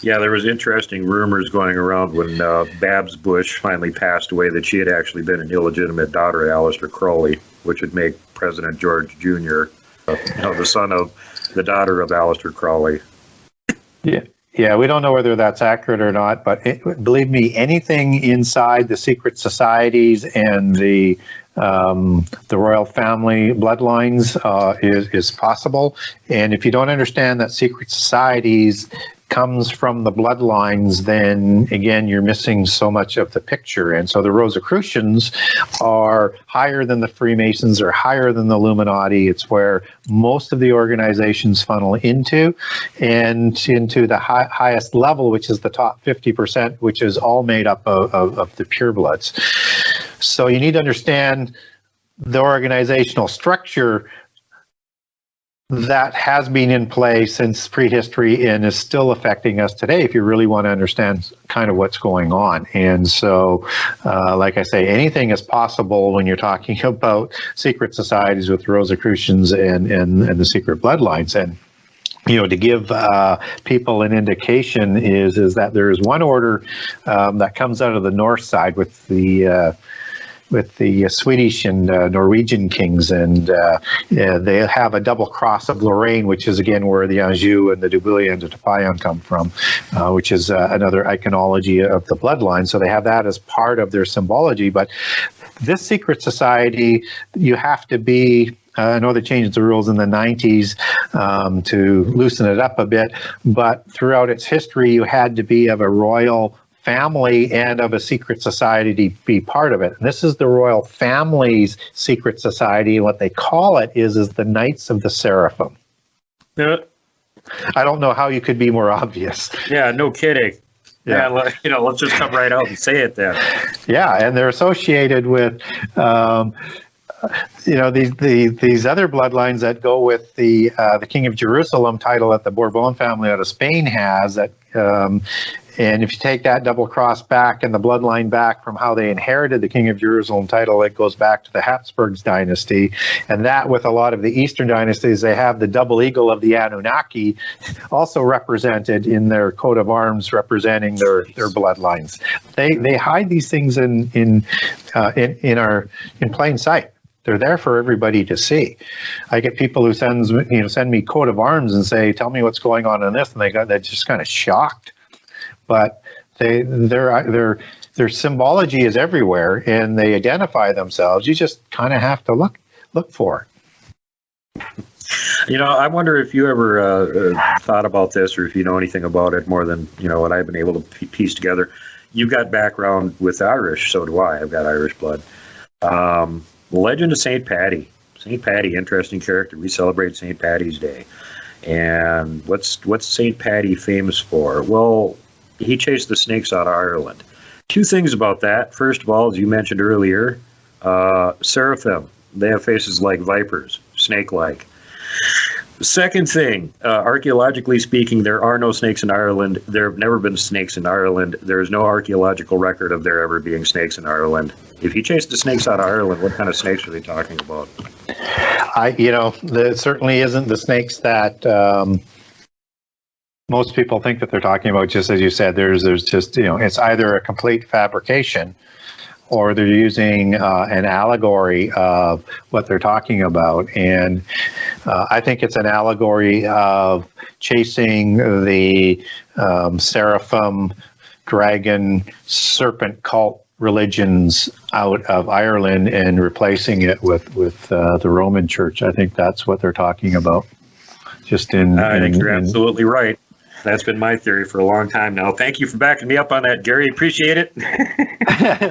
Yeah, there was interesting rumors going around when Babs Bush finally passed away that she had actually been an illegitimate daughter of Aleister Crowley, which would make President George Jr. The son of the daughter of Aleister Crowley. Yeah, we don't know whether that's accurate or not, but believe me, anything inside the secret societies and the royal family bloodlines is possible. And if you don't understand that secret societies comes from the bloodlines, then again, you're missing so much of the picture. And so the Rosicrucians are higher than the Freemasons, or higher than the Illuminati. It's where most of the organizations funnel into, and into the highest level, which is the top 50%, which is all made up of the purebloods. So you need to understand the organizational structure that has been in play since prehistory and is still affecting us today, if you really want to understand kind of what's going on. And so, like I say, anything is possible when you're talking about secret societies with Rosicrucians and the secret bloodlines. And to give people an indication is that there is one order that comes out of the north side with the Swedish and Norwegian kings, and they have a double cross of Lorraine, which is again where the Anjou and the Dubuilly and the Tapayan come from, which is another iconology of the bloodline. So they have that as part of their symbology. But this secret society, you have to be, I know they changed the rules in the 90s to loosen it up a bit, but throughout its history, you had to be of a royal family and of a secret society to be part of it. And this is the royal family's secret society. What they call it is the Knights of the Seraphim. Yeah. I don't know how you could be more obvious. Yeah, no kidding. Yeah, let's just come right out and say it then. Yeah, and they're associated with these other bloodlines that go with the King of Jerusalem title that the Bourbon family out of Spain has. That and if you take that double cross back and the bloodline back from how they inherited the King of Jerusalem title, it goes back to the Habsburgs dynasty. And that, with a lot of the Eastern dynasties, they have the double eagle of the Anunnaki also represented in their coat of arms, representing their bloodlines. They hide these things in plain sight. They're there for everybody to see. I get people who send me coat of arms and say, "Tell me what's going on in this," and they're just kind of shocked. But their symbology is everywhere, and they identify themselves. You just kind of have to look for it. I wonder if you ever thought about this, or if you know anything about it more than what I've been able to piece together. You've got background with Irish, so do I. I've got Irish blood. Legend of St. Paddy. St. Paddy, interesting character. We celebrate St. Paddy's Day. And what's St. Paddy famous for? Well, he chased the snakes out of Ireland. Two things about that. First of all, as you mentioned earlier, seraphim. They have faces like vipers, snake-like. The second thing, archaeologically speaking, there are no snakes in Ireland. There have never been snakes in Ireland. There is no archaeological record of there ever being snakes in Ireland. If he chased the snakes out of Ireland, what kind of snakes are they talking about? There certainly isn't the snakes that most people think that they're talking about. Just as you said, there's just, it's either a complete fabrication, or they're using an allegory of what they're talking about. And I think it's an allegory of chasing the seraphim, dragon, serpent cult religions out of Ireland and replacing it with the Roman Church. I think that's what they're talking about. I think you're absolutely right. That's been my theory for a long time now. Thank you for backing me up on that, Gary. Appreciate it.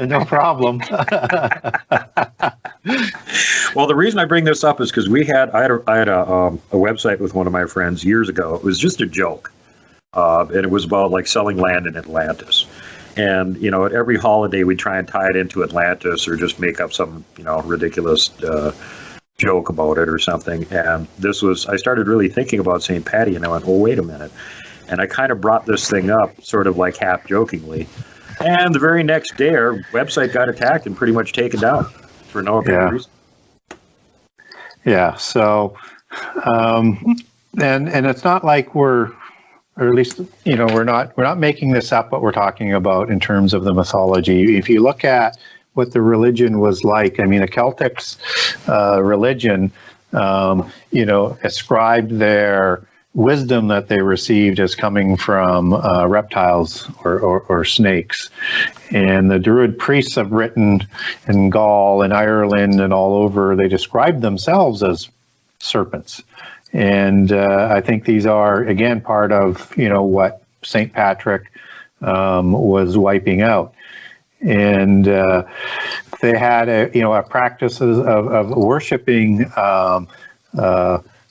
No problem. Well, the reason I bring this up is because I had a website with one of my friends years ago. It was just a joke, and it was about like selling land in Atlantis. And at every holiday we try and tie it into Atlantis, or just make up some ridiculous joke about it or something. And I started really thinking about St. Paddy, and I went, well, wait a minute. And I kind of brought this thing up sort of like half jokingly. And the very next day, our website got attacked and pretty much taken down for no apparent reason. Yeah. So, and it's not like or at least, we're not making this up, what we're talking about in terms of the mythology. If you look at what the religion was like, I mean, the Celtics religion, ascribed their wisdom that they received as coming from reptiles or snakes. And the Druid priests have written in Gaul and Ireland and all over, they describe themselves as serpents. And I think these are, again, part of, what St. Patrick was wiping out. And they had a practices of worshiping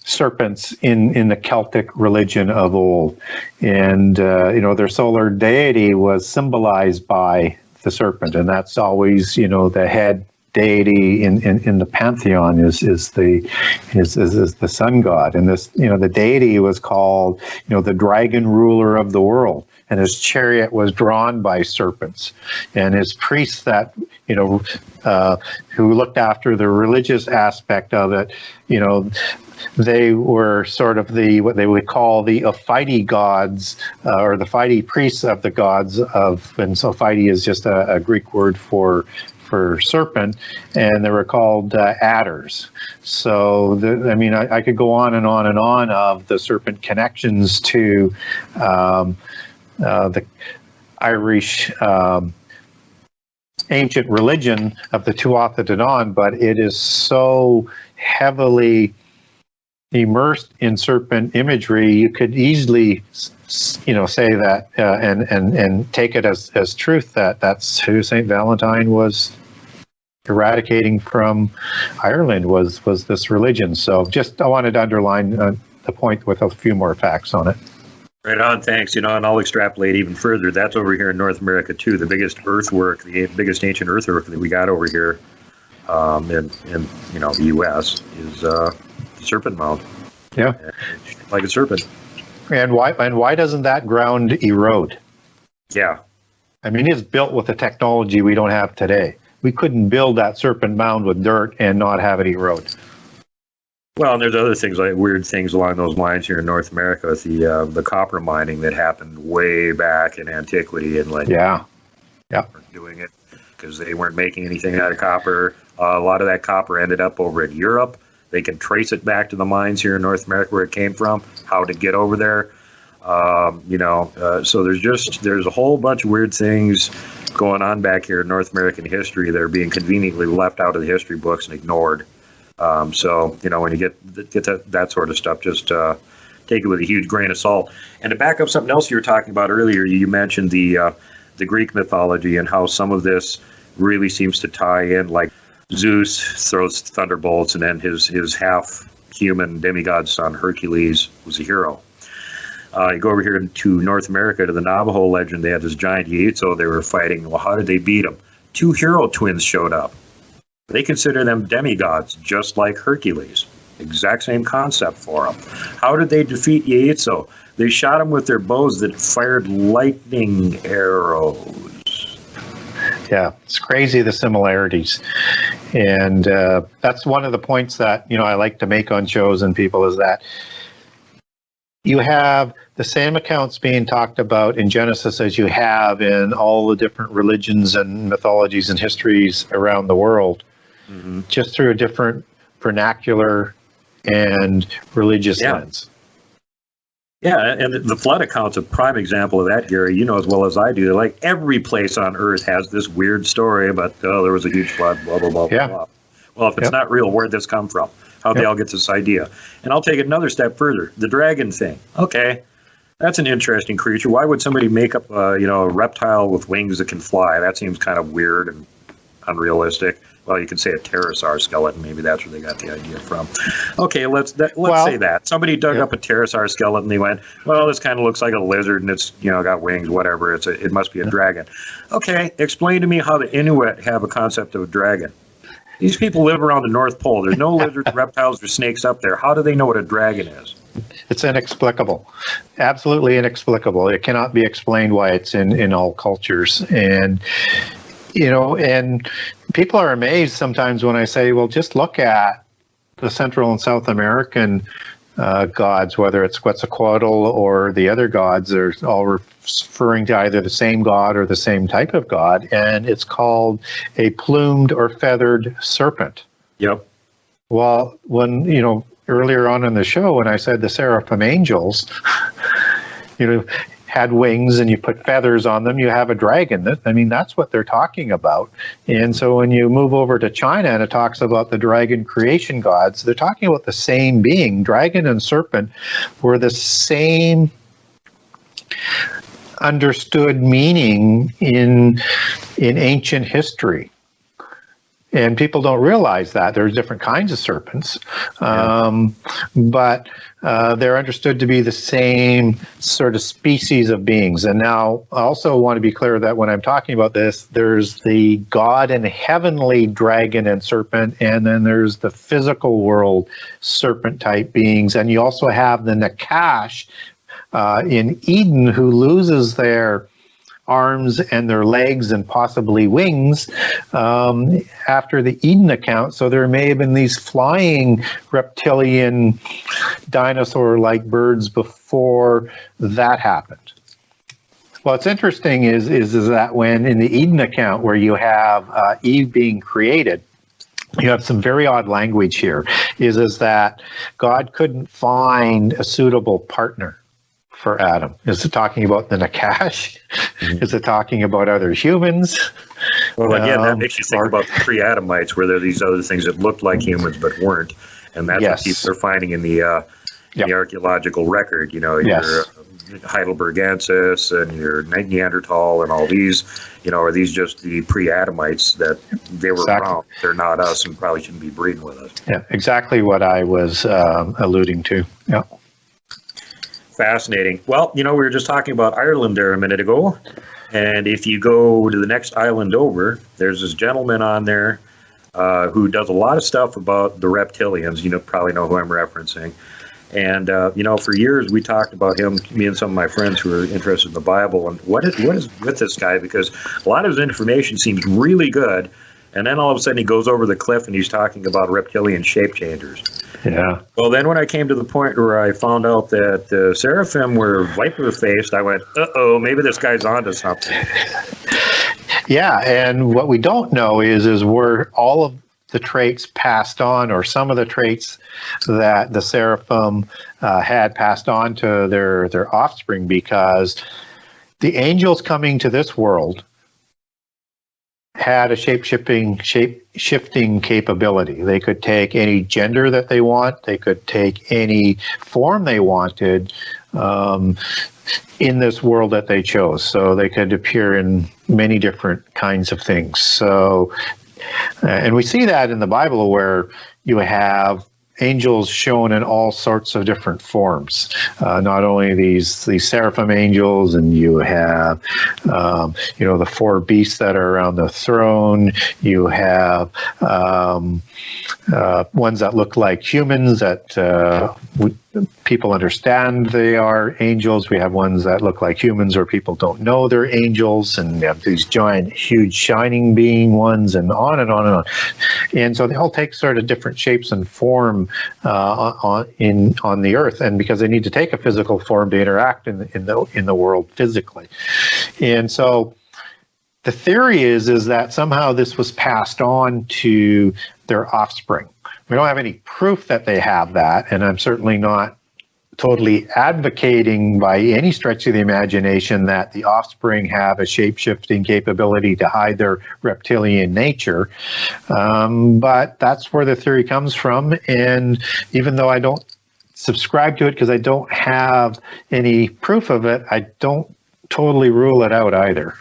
serpents in the Celtic religion of old, and their solar deity was symbolized by the serpent, and that's always the head deity in the pantheon is the sun god, and this the deity was called the dragon ruler of the world, and his chariot was drawn by serpents, and his priests that who looked after the religious aspect of it, they were sort of what they would call the Ophidy gods, or the Ophidy priests of the gods of, and so Ophidy is just a Greek word for serpent, and they were called adders. So, I could go on and on and on of the serpent connections to the Irish ancient religion of the Tuatha De Danann, but it is so heavily immersed in serpent imagery, you could easily say that and take it as truth that that's who St. Valentine was eradicating from Ireland, was this religion. So I wanted to underline the point with a few more facts on it. Right on, thanks. And I'll extrapolate even further. That's over here in North America too. The biggest earthwork, the biggest ancient earthwork that we got over here in the U.S. is serpent mound. Yeah, like a serpent. And why doesn't that ground erode? Yeah, it's built with the technology we don't have today. We couldn't build that serpent mound with dirt and not have it erode. Well, and there's other things, like weird things along those lines here in North America with the copper mining that happened way back in antiquity, and doing it because they weren't making anything out of copper. A lot of that copper ended up over in Europe. They can trace it back to the mines here in North America where it came from, how to get over there. So there's a whole bunch of weird things going on back here in North American history that are being conveniently left out of the history books and ignored. When you get that sort of stuff, just take it with a huge grain of salt. And to back up something else you were talking about earlier, you mentioned the Greek mythology and how some of this really seems to tie in, like Zeus throws thunderbolts, and then his half-human demigod son Hercules was a hero. You go over here to North America to the Navajo legend. They had this giant Yeatso they were fighting. Well, how did they beat him? 2 hero twins showed up. They consider them demigods, just like Hercules. Exact same concept for them. How did they defeat Yeatso? They shot him with their bows that fired lightning arrows. Yeah, it's crazy, the similarities. And that's one of the points that, I like to make on shows and people, is that you have the same accounts being talked about in Genesis as you have in all the different religions and mythologies and histories around the world, just through a different vernacular and religious lens. Yeah, and the flood account's a prime example of that, Gary. You know as well as I do. Like, every place on Earth has this weird story about, there was a huge flood, blah, blah, blah, blah, blah. Well, if it's not real, where'd this come from? How'd they all get this idea? And I'll take it another step further. The dragon thing. Okay, that's an interesting creature. Why would somebody make up, a reptile with wings that can fly? That seems kind of weird and unrealistic. Well, you could say a pterosaur skeleton. Maybe that's where they got the idea from. Okay, let's say that. Somebody dug up a pterosaur skeleton. They went, well, this kind of looks like a lizard, and it's got wings, whatever. It must be a dragon. Okay, explain to me how the Inuit have a concept of a dragon. These people live around the North Pole. There's no lizards, reptiles, or snakes up there. How do they know what a dragon is? It's inexplicable. Absolutely inexplicable. It cannot be explained why it's in all cultures. And and people are amazed sometimes when I say, well, just look at the Central and South American gods, whether it's Quetzalcoatl or the other gods. They're all referring to either the same god or the same type of god, and it's called a plumed or feathered serpent. Yep. Well, when, earlier on in the show, when I said the seraphim angels, had wings and you put feathers on them, you have a dragon. That's what they're talking about. And so when you move over to China and it talks about the dragon creation gods, they're talking about the same being. Dragon and serpent were the same understood meaning in ancient history. And people don't realize that there's different kinds of serpents, but they're understood to be the same sort of species of beings. And now I also want to be clear that when I'm talking about this, there's the God and heavenly dragon and serpent, and then there's the physical world serpent type beings. And you also have the Nakash in Eden, who loses their arms and their legs and possibly wings after the Eden account. So there may have been these flying reptilian dinosaur-like birds before that happened. What's interesting is that when in the Eden account, where you have Eve being created, you have some very odd language here, is that God couldn't find a suitable partner for Adam. Is it talking about the Nakash? Is it talking about other humans? Well, again, that makes you think about the pre-Adamites, where there are these other things that looked like humans but weren't, and that's what people are finding in the archaeological record. You know, your Heidelbergensis and your Neanderthal and all these. You know, are these just the pre-Adamites that they were wrong? They're not us, and probably shouldn't be breeding with us. Yeah, exactly what I was alluding to. Yeah. Fascinating. Well, you know, we were just talking about Ireland there a minute ago, and if you go to the next island over, there's this gentleman on there who does a lot of stuff about the reptilians. You know, probably know who I'm referencing. And you know, for years we talked about him, me and some of my friends who are interested in the Bible, and what is with this guy, because a lot of his information seems really good, and then all of a sudden he goes over the cliff and he's talking about reptilian shape changers. Yeah. Well, then when I came to the point where I found out that the seraphim were viper-faced, I went, uh-oh, maybe this guy's onto something. Yeah, and what we don't know is were all of the traits passed on, or some of the traits that the seraphim had passed on to their offspring, because the angels coming to this world had a shape-shifting capability. They could take any gender that they want. They could take any form they wanted in this world that they chose. So they could appear in many different kinds of things. So, and we see that in the Bible, where you have angels shown in all sorts of different forms. Not only these seraphim angels, and you have you know, the four beasts that are around the throne. You have ones that look like humans that people understand they are angels. We have ones that look like humans or people don't know they're angels, and we have these giant, huge, shining being ones, and on and on and on. And so they all take sort of different shapes and form on the earth, and because they need to take a physical form to interact in the world physically. And so the theory is that somehow this was passed on to their offspring. We don't have any proof that they have that, and I'm certainly not totally advocating by any stretch of the imagination that the offspring have a shape-shifting capability to hide their reptilian nature. But that's where the theory comes from, and even though I don't subscribe to it because I don't have any proof of it, I don't totally rule it out either.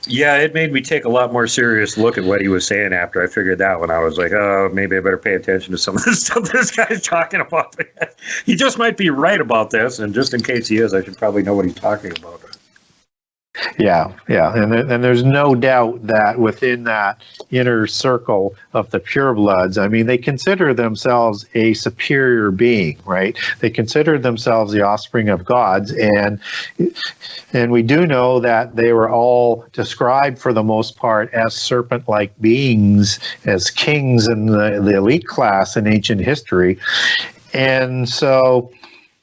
Yeah, it made me take a lot more serious look at what he was saying after I figured that one. I was like, oh, maybe I better pay attention to some of the stuff this guy's talking about. He just might be right about this, and just in case he is, I should probably know what he's talking about. Yeah, and there's no doubt that within that inner circle of the purebloods, I mean, they consider themselves a superior being, right? They consider themselves the offspring of gods, and we do know that they were all described for the most part as serpent-like beings, as kings in the elite class in ancient history, and so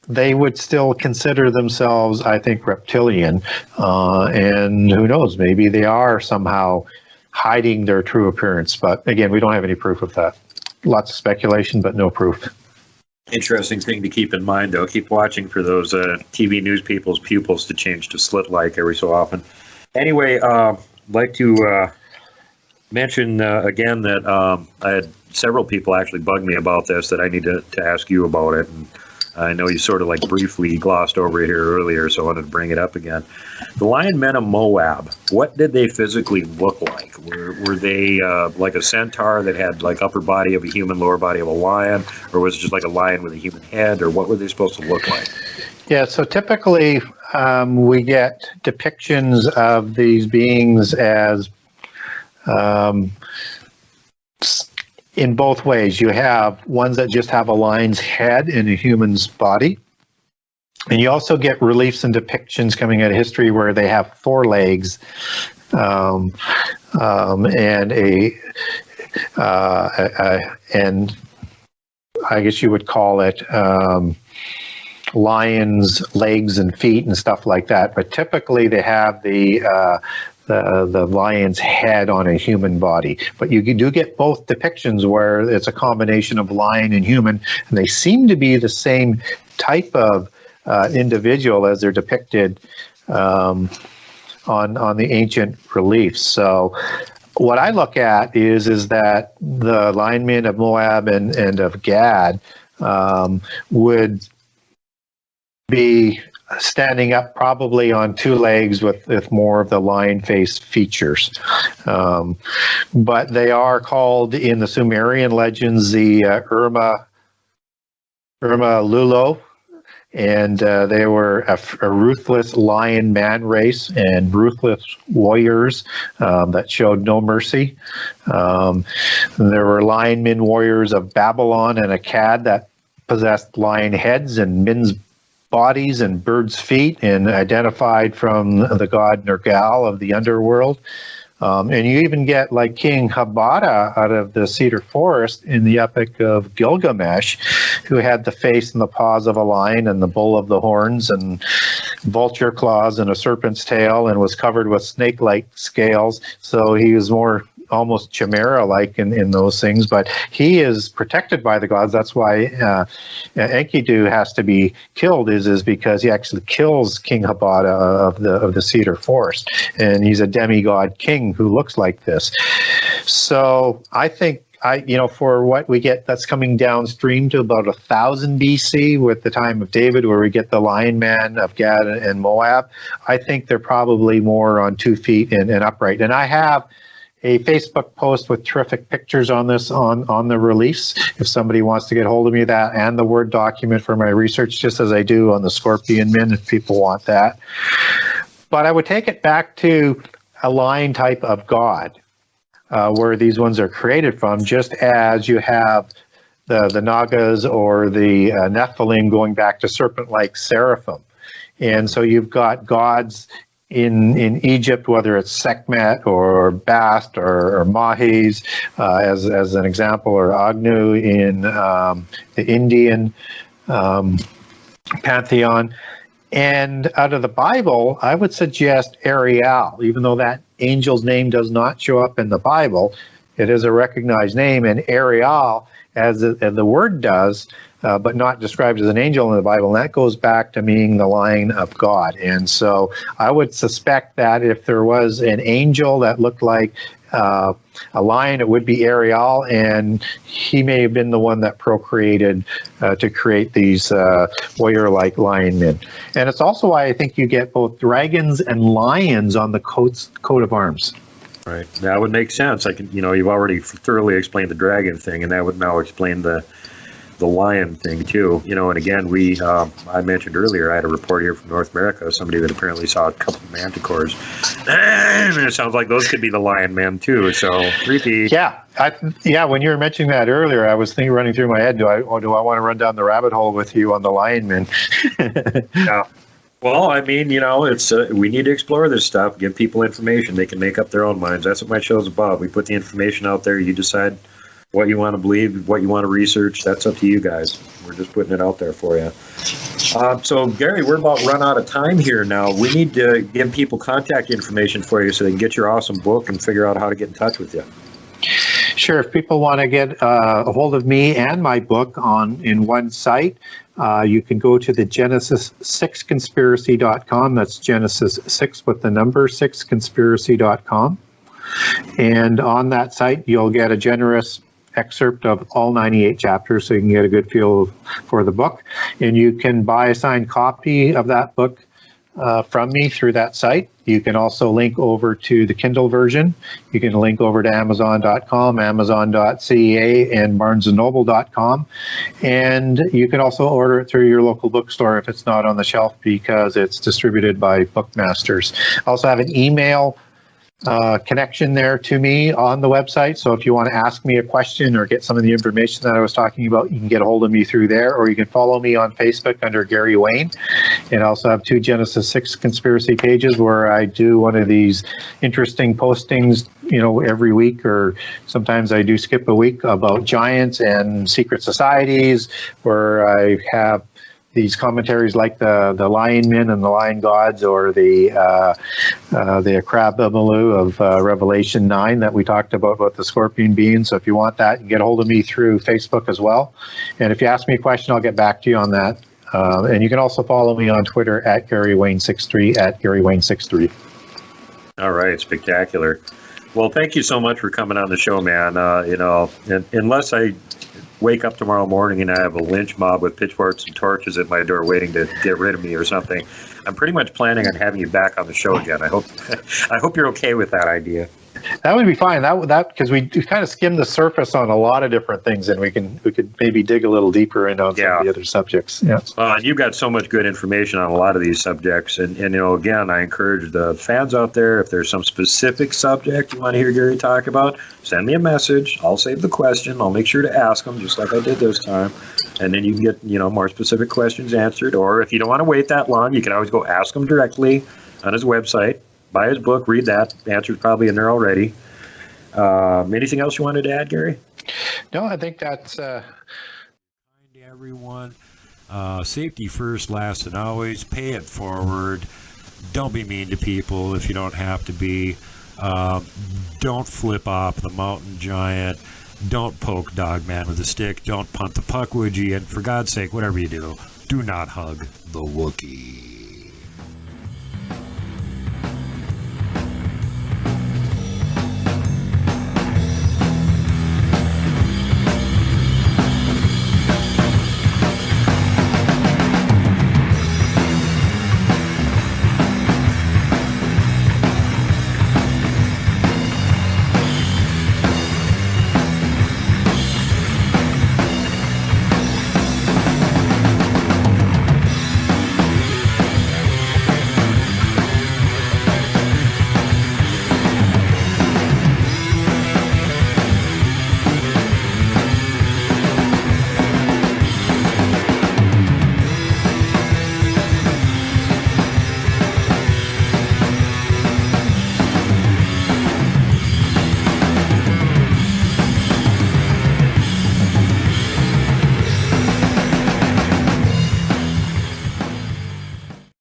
they would still consider themselves, I think, reptilian, and who knows, maybe they are somehow hiding their true appearance. But again, we don't have any proof of that. Lots of speculation, but no proof. Interesting thing to keep in mind, though. Keep watching for those TV news people's pupils to change to slit-like every so often. Anyway, I'd like to mention again that I had several people actually bug me about this, that I need to ask you about it. And I know you sort of like briefly glossed over it here earlier, so I wanted to bring it up again. The lion men of Moab, what did they physically look like? Were they like a centaur that had like upper body of a human, lower body of a lion, or was it just like a lion with a human head, or what were they supposed to look like? Yeah, so typically we get depictions of these beings as in both ways. You have ones that just have a lion's head in a human's body. And you also get reliefs and depictions coming out of history where they have 4 legs and and I guess you would call it lion's legs and feet and stuff like that. But typically they have the lion's head on a human body. But you do get both depictions where it's a combination of lion and human, and they seem to be the same type of individual as they're depicted on the ancient reliefs. So what I look at is that the lion men of Moab and of Gad would be standing up probably on 2 legs with more of the lion face features. But they are called in the Sumerian legends the Urma Lulo, and they were a ruthless lion man race and ruthless warriors that showed no mercy. There were lion men warriors of Babylon and Akkad that possessed lion heads and men's bodies and birds' feet, and identified from the god Nergal of the underworld. And you even get like King Habada out of the cedar forest in the Epic of Gilgamesh, who had the face and the paws of a lion and the bull of the horns and vulture claws and a serpent's tail, and was covered with snake-like scales. So he was more almost chimera-like in those things, but he is protected by the gods. That's why Enkidu has to be killed, is because he actually kills King Habada of the cedar forest, and he's a demigod king who looks like this. So I think for what we get, that's coming downstream to about 1000 BC with the time of David, where we get the lion man of Gad and Moab. I think they're probably more on 2 feet and upright. And I have a Facebook post with terrific pictures on this on the reliefs, if somebody wants to get hold of me, that and the Word document for my research, just as I do on the scorpion men, if people want that. But I would take it back to a lion type of god, where these ones are created from, just as you have the Nagas or the Nephilim going back to serpent-like seraphim. And so you've got gods in Egypt, whether it's Sekhmet or Bast or Mahis, as an example, or Agnu in the Indian pantheon. And out of the Bible, I would suggest Ariel, even though that angel's name does not show up in the Bible. It is a recognized name, and Ariel, as the word does, but not described as an angel in the Bible, and that goes back to being the lion of God. And so I would suspect that if there was an angel that looked like a lion, it would be Ariel, and he may have been the one that procreated to create these warrior-like lion men. And it's also why I think you get both dragons and lions on the coat of arms. Right. That would make sense. You've already thoroughly explained the dragon thing, and that would now explain the lion thing too. And again, I mentioned earlier, I had a report here from North America, somebody that apparently saw a couple of manticores, and it sounds like those could be the lion men too. So creepy. Yeah. When you were mentioning that earlier, I was running through my head, do I want to run down the rabbit hole with you on the lion men? Yeah. Well, it's we need to explore this stuff, give people information. They can make up their own minds. That's what my show's about. We put the information out there. You decide what you want to believe, what you want to research. That's up to you guys. We're just putting it out there for you. So, Gary, we're about run out of time here now. We need to give people contact information for you so they can get your awesome book and figure out how to get in touch with you. Sure. If people want to get a hold of me and my book in one site, you can go to the Genesis6conspiracy.com. That's Genesis 6 with the number 6conspiracy.com. And on that site, you'll get a generous excerpt of all 98 chapters so you can get a good feel for the book. And you can buy a signed copy of that book from me through that site. You can also link over to the Kindle version. You can link over to Amazon.com, Amazon.ca, and BarnesandNoble.com. And you can also order it through your local bookstore if it's not on the shelf, because it's distributed by Bookmasters. I also have an email connection there to me on the website. So if you want to ask me a question or get some of the information that I was talking about, you can get a hold of me through there, or you can follow me on Facebook under Gary Wayne. And I also have 2 Genesis 6 conspiracy pages where I do one of these interesting postings, every week, or sometimes I do skip a week, about giants and secret societies, where I have these commentaries like the Lion Men and the Lion Gods, or the Akrababalu of Revelation 9 that we talked about the scorpion being. So if you want that, you can get a hold of me through Facebook as well. And if you ask me a question, I'll get back to you on that. And you can also follow me on Twitter at GaryWayne63, at GaryWayne63. All right, spectacular. Well, thank you so much for coming on the show, man. Unless I wake up tomorrow morning and I have a lynch mob with pitchforks and torches at my door waiting to get rid of me or something, I'm pretty much planning on having you back on the show again. I hope you're okay with that idea. That would be fine. That because we kind of skimmed the surface on a lot of different things, and we could maybe dig a little deeper into some of the other subjects. Yeah. And you've got so much good information on a lot of these subjects, and again, I encourage the fans out there, if there's some specific subject you want to hear Gary talk about, send me a message. I'll save the question. I'll make sure to ask them, just like I did this time, and then you can get more specific questions answered. Or if you don't want to wait that long, you can always go ask him directly on his website. Buy his book, read that. The answer's probably in there already. Anything else you wanted to add, Gary? No, I think that's... Everyone, safety first, last, and always. Pay it forward. Don't be mean to people if you don't have to be. Don't flip off the mountain giant. Don't poke Dogman with a stick. Don't punt the puck, would you? And for God's sake, whatever you do not hug the Wookiee.